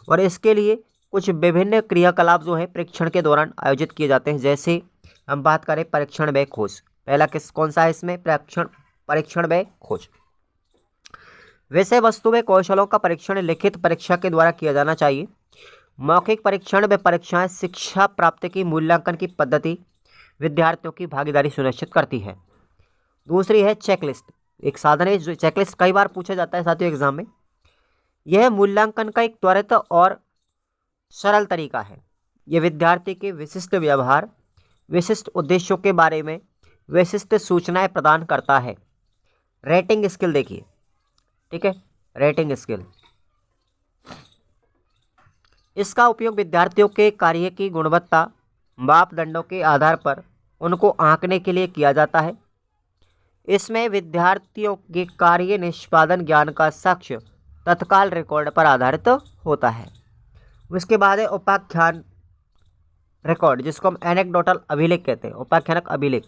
और इसके लिए कुछ विभिन्न क्रियाकलाप जो है प्रेक्षण के दौरान आयोजित किए जाते हैं। जैसे हम बात करें परीक्षण व खोज, पहला कौन सा है इसमें, परीक्षण व खोज। विषय वस्तु व कौशलों का परीक्षण लिखित परीक्षा के द्वारा किया जाना चाहिए। मौखिक परीक्षण व परीक्षाएं शिक्षा प्राप्ति की मूल्यांकन की पद्धति विद्यार्थियों की भागीदारी सुनिश्चित करती है। दूसरी है चेकलिस्ट, एक साधन है जो चेकलिस्ट कई बार पूछा जाता है साथियों एग्जाम में। यह मूल्यांकन का एक त्वरित और सरल तरीका है। यह विद्यार्थी के विशिष्ट व्यवहार, विशिष्ट उद्देश्यों के बारे में विशिष्ट सूचनाएं प्रदान करता है। रेटिंग स्किल देखिए, ठीक है, रेटिंग स्किल, इसका उपयोग विद्यार्थियों के कार्य की गुणवत्ता मापदंडों के आधार पर उनको आंकने के लिए किया जाता है। इसमें विद्यार्थियों के कार्य निष्पादन ज्ञान का साक्ष्य तत्काल रिकॉर्ड पर आधारित होता है। उसके बाद है उपाख्यान रिकॉर्ड, जिसको हम एनेक्डोटल अभिलेख कहते हैं, उपाख्यानक अभिलेख।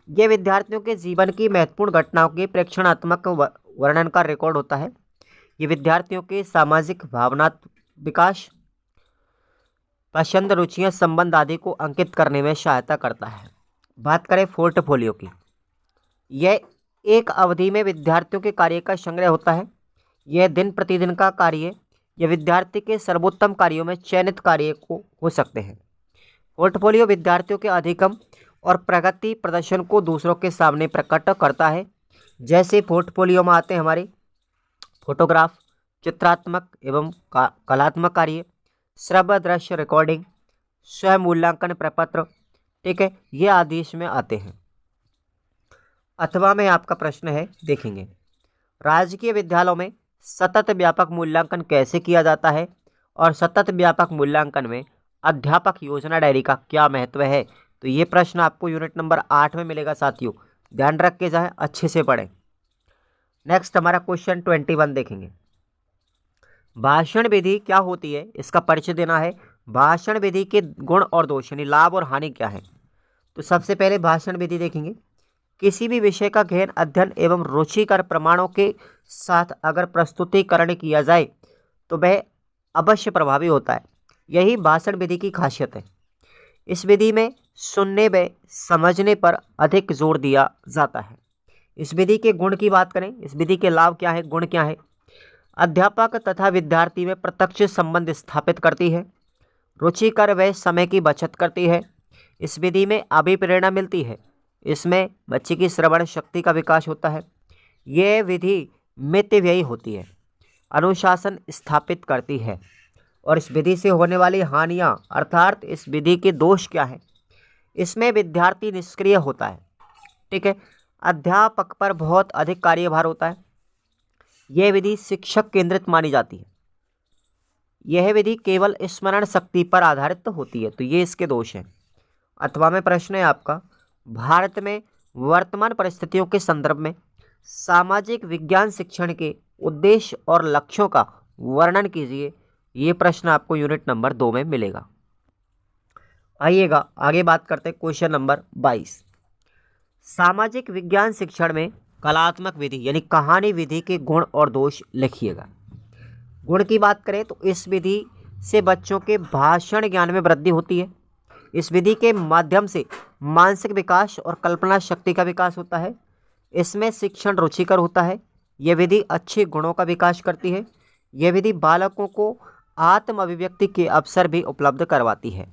ये विद्यार्थियों के जीवन की महत्वपूर्ण घटनाओं के प्रेक्षणात्मक वर्णन का रिकॉर्ड होता है। ये विद्यार्थियों के सामाजिक भावनात्मक विकास, पसंद, रुचियां, संबंध आदि को अंकित करने में सहायता करता है। बात करें पोर्टफोलियो की, यह एक अवधि में विद्यार्थियों के कार्य का संग्रह होता है। यह दिन प्रतिदिन का कार्य या विद्यार्थी के सर्वोत्तम कार्यों में चयनित कार्य को हो सकते हैं। पोर्टफोलियो विद्यार्थियों के अधिगम और प्रगति प्रदर्शन को दूसरों के सामने प्रकट करता है। जैसे पोर्टफोलियो में आते हैं हमारे फोटोग्राफ, चित्रात्मक एवं कलात्मक कार्य, श्रव्य दृश्य रिकॉर्डिंग, स्वयं मूल्यांकन प्रपत्र, ठीक है, ये आदेश में आते हैं। अथवा में आपका प्रश्न है, देखेंगे राजकीय विद्यालयों में सतत व्यापक मूल्यांकन कैसे किया जाता है और सतत व्यापक मूल्यांकन में अध्यापक योजना डायरी का क्या महत्व है। तो ये प्रश्न आपको यूनिट नंबर 8 में मिलेगा साथियों, ध्यान रख के जाएं, अच्छे से पढ़ें। नेक्स्ट हमारा क्वेश्चन 21 देखेंगे। भाषण विधि क्या होती है, इसका परिचय देना है। भाषण विधि के गुण और दोष यानी लाभ और हानि क्या है। तो सबसे पहले भाषण विधि देखेंगे। किसी भी विषय का गहन अध्ययन एवं रुचिकर प्रमाणों के साथ अगर प्रस्तुतिकरण किया जाए तो वह अवश्य प्रभावी होता है। यही भाषण विधि की खासियत है। इस विधि में सुनने व समझने पर अधिक जोर दिया जाता है। इस विधि के गुण की बात करें, इस विधि के लाभ क्या है, गुण क्या है। अध्यापक तथा विद्यार्थी में प्रत्यक्ष संबंध स्थापित करती है। रुचिकर व समय की बचत करती है। इस विधि में अभिप्रेरणा मिलती है। इसमें बच्चे की श्रवण शक्ति का विकास होता है। यह विधि मितव्ययी होती है, अनुशासन स्थापित करती है। और इस विधि से होने वाली हानियाँ अर्थात इस विधि के दोष क्या है। इसमें विद्यार्थी निष्क्रिय होता है, ठीक है, अध्यापक पर बहुत अधिक कार्यभार होता है। यह विधि शिक्षक केंद्रित मानी जाती है। यह विधि केवल स्मरण शक्ति पर आधारित होती है। तो ये इसके दोष हैं। अथवा में प्रश्न है आपका, भारत में वर्तमान परिस्थितियों के संदर्भ में सामाजिक विज्ञान शिक्षण के उद्देश्य और लक्ष्यों का वर्णन कीजिए। ये प्रश्न आपको यूनिट नंबर 2 में मिलेगा। आइएगा आगे बात करते हैं क्वेश्चन नंबर 22। सामाजिक विज्ञान शिक्षण में कलात्मक विधि यानी कहानी विधि के गुण और दोष लिखिएगा। गुण की बात करें तो इस विधि से बच्चों के भाषण ज्ञान में वृद्धि होती है। इस विधि के माध्यम से मानसिक विकास और कल्पना शक्ति का विकास होता है। इसमें शिक्षण रुचिकर होता है। यह विधि अच्छे गुणों का विकास करती है। यह विधि बालकों को आत्म अभिव्यक्ति के अवसर भी उपलब्ध करवाती है।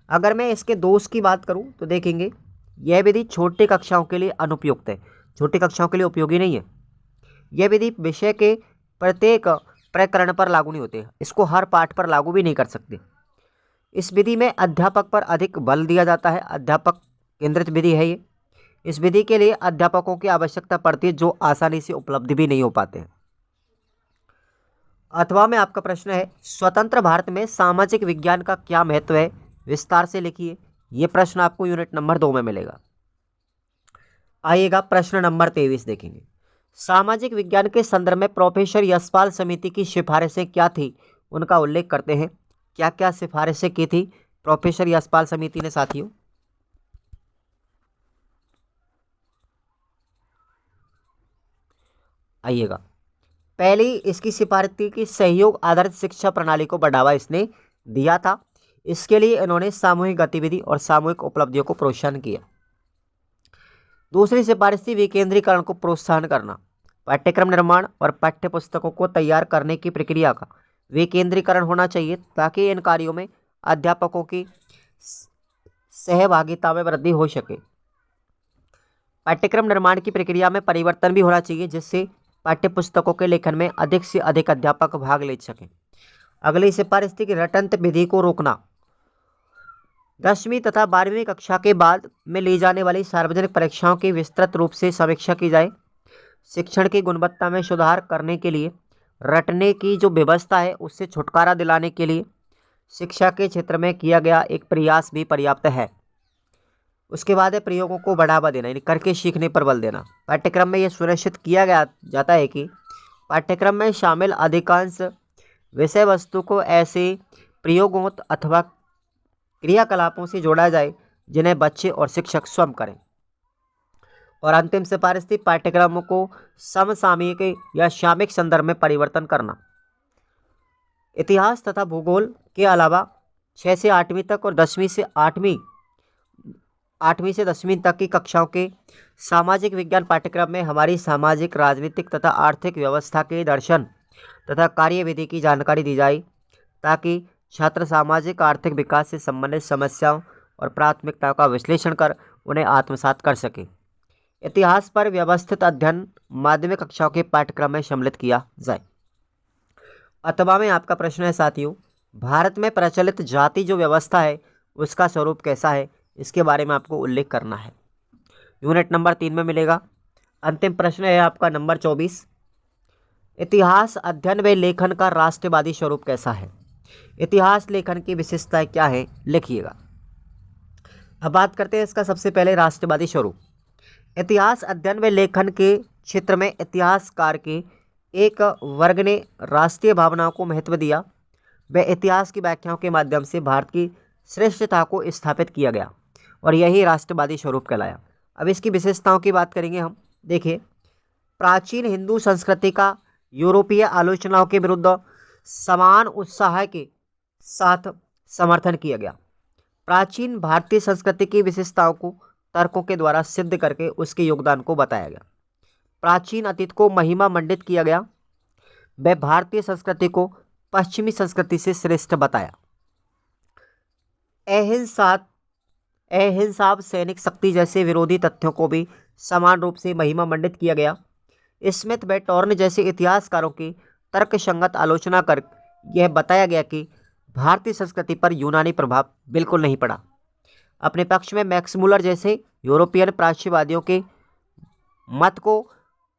अगर मैं इसके दोष की बात करूं तो देखेंगे यह विधि छोटी कक्षाओं के लिए अनुपयुक्त है, छोटी कक्षाओं के लिए उपयोगी नहीं है। यह विधि विषय के प्रत्येक प्रकरण पर लागू नहीं होते, इसको हर पाठ पर लागू भी नहीं कर सकते। इस विधि में अध्यापक पर अधिक बल दिया जाता है, अध्यापक केंद्रित विधि है ये। इस विधि के लिए अध्यापकों की आवश्यकता पड़ती है जो आसानी से उपलब्ध भी नहीं हो पाते हैं। अथवा में आपका प्रश्न है, स्वतंत्र भारत में सामाजिक विज्ञान का क्या महत्व है, विस्तार से लिखिए। ये प्रश्न आपको यूनिट नंबर 2 में मिलेगा। आइएगा प्रश्न नंबर 23 देखेंगे। सामाजिक विज्ञान के संदर्भ में प्रोफेसर यशपाल समिति की सिफारिशें क्या थी, उनका उल्लेख करते हैं। क्या क्या सिफारिशें की थी प्रोफेसर यशपाल समिति ने साथियों। आइएगा, पहली इसकी सिफारिश थी कि सहयोग आधारित शिक्षा प्रणाली को बढ़ावा इसने दिया था। इसके लिए इन्होंने सामूहिक गतिविधि और सामूहिक उपलब्धियों को प्रोत्साहन किया। दूसरी सिफारिश थी विकेंद्रीकरण को प्रोत्साहन करना। पाठ्यक्रम निर्माण और पाठ्य पुस्तकों को तैयार करने की प्रक्रिया का विकेंद्रीकरण होना चाहिए ताकि इन कार्यों में अध्यापकों की सहभागिता में वृद्धि हो सके। पाठ्यक्रम निर्माण की प्रक्रिया में परिवर्तन भी होना चाहिए जिससे पाठ्य पुस्तकों के लेखन में अधिक से अधिक अध्यापक भाग ले सकें। अगली सिफारिश थी कि रटंत विधि को रोकना। 10वीं तथा 12वीं कक्षा के बाद में ली जाने वाली सार्वजनिक परीक्षाओं की विस्तृत रूप से समीक्षा की जाए। शिक्षण की गुणवत्ता में सुधार करने के लिए रटने की जो व्यवस्था है उससे छुटकारा दिलाने के लिए शिक्षा के क्षेत्र में किया गया एक प्रयास भी पर्याप्त है। उसके बाद है प्रयोगों को बढ़ावा देना यानी करके सीखने पर बल देना। पाठ्यक्रम में यह सुनिश्चित किया गया जाता है कि पाठ्यक्रम में शामिल अधिकांश विषय वस्तु को ऐसे प्रयोगों अथवा क्रियाकलापों से जोड़ा जाए जिन्हें बच्चे और शिक्षक स्वयं करें। और अंतिम सिफारिश थी पाठ्यक्रमों को समसामयिक या सामयिक संदर्भ में परिवर्तन करना। इतिहास तथा भूगोल के अलावा 6 से 8वीं तक और 10वीं से 10वीं तक की कक्षाओं के सामाजिक विज्ञान पाठ्यक्रम में हमारी सामाजिक, राजनीतिक तथा आर्थिक व्यवस्था के दर्शन तथा कार्यविधि की जानकारी दी जाए, ताकि छात्र सामाजिक आर्थिक विकास से संबंधित समस्याओं और प्राथमिकताओं का विश्लेषण कर उन्हें आत्मसात कर सके। इतिहास पर व्यवस्थित अध्ययन माध्यमिक कक्षाओं के पाठ्यक्रम में सम्मिलित किया जाए। अथवा में आपका प्रश्न है साथियों, भारत में प्रचलित जाति जो व्यवस्था है उसका स्वरूप कैसा है, इसके बारे में आपको उल्लेख करना है। यूनिट नंबर 3 में मिलेगा। अंतिम प्रश्न है आपका नंबर 24, इतिहास अध्ययन व लेखन का राष्ट्रवादी स्वरूप कैसा है। इतिहास लेखन की विशेषताएं क्या है, लिखिएगा। अब बात करते हैं इसका सबसे पहले राष्ट्रवादी स्वरूप। इतिहास अध्ययन व लेखन के क्षेत्र में इतिहासकार के एक वर्ग ने राष्ट्रीय भावनाओं को महत्व दिया व इतिहास की व्याख्याओं के माध्यम से भारत की श्रेष्ठता को स्थापित किया गया और यही राष्ट्रवादी स्वरूप कहलाया। अब इसकी विशेषताओं की बात करेंगे हम। देखिए, प्राचीन हिंदू संस्कृति का यूरोपीय आलोचनाओं के विरुद्ध समान उत्साह के साथ समर्थन किया गया। प्राचीन भारतीय संस्कृति की विशेषताओं को तर्कों के द्वारा सिद्ध करके उसके योगदान को बताया गया। प्राचीन अतीत को महिमा मंडित किया गया व भारतीय संस्कृति को पश्चिमी संस्कृति से श्रेष्ठ बताया। अहिंसा सैनिक शक्ति जैसे विरोधी तथ्यों को भी समान रूप से महिमा मंडित किया गया। स्मिथ व टॉर्न जैसे इतिहासकारों की तर्कसंगत आलोचना कर यह बताया गया कि भारतीय संस्कृति पर यूनानी प्रभाव बिल्कुल नहीं पड़ा। अपने पक्ष में मैक्स मुलर जैसे यूरोपियन प्राच्यवादियों के मत को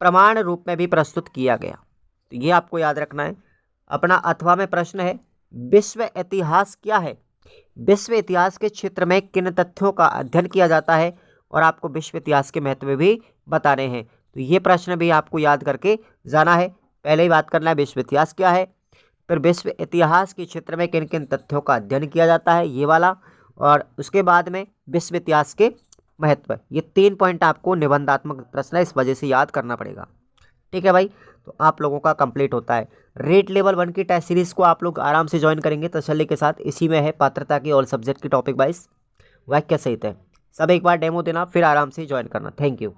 प्रमाण रूप में भी प्रस्तुत किया गया। तो ये आपको याद रखना है। अपना अथवा में प्रश्न है, विश्व इतिहास क्या है। विश्व इतिहास के क्षेत्र में किन तथ्यों का अध्ययन किया जाता है और आपको विश्व इतिहास के महत्व भी बताने हैं। तो ये प्रश्न भी आपको याद करके जाना है। पहले ही बात करना है विश्व इतिहास क्या है, फिर विश्व इतिहास के क्षेत्र में किन किन तथ्यों का अध्ययन किया जाता है, ये वाला, और उसके बाद में विश्व इतिहास के महत्व। ये 3 पॉइंट आपको निबंधात्मक प्रश्न है, इस वजह से याद करना पड़ेगा। ठीक है भाई, तो आप लोगों का कंप्लीट होता है। रेट लेवल 1 की टेस्ट सीरीज़ को आप लोग आराम से ज्वाइन करेंगे तसल्ली के साथ। इसी में है पात्रता की ऑल सब्जेक्ट की टॉपिक वाइज वाक्य सहित है। सब एक बार डेमो देना, फिर आराम से ज्वाइन करना। Thank you.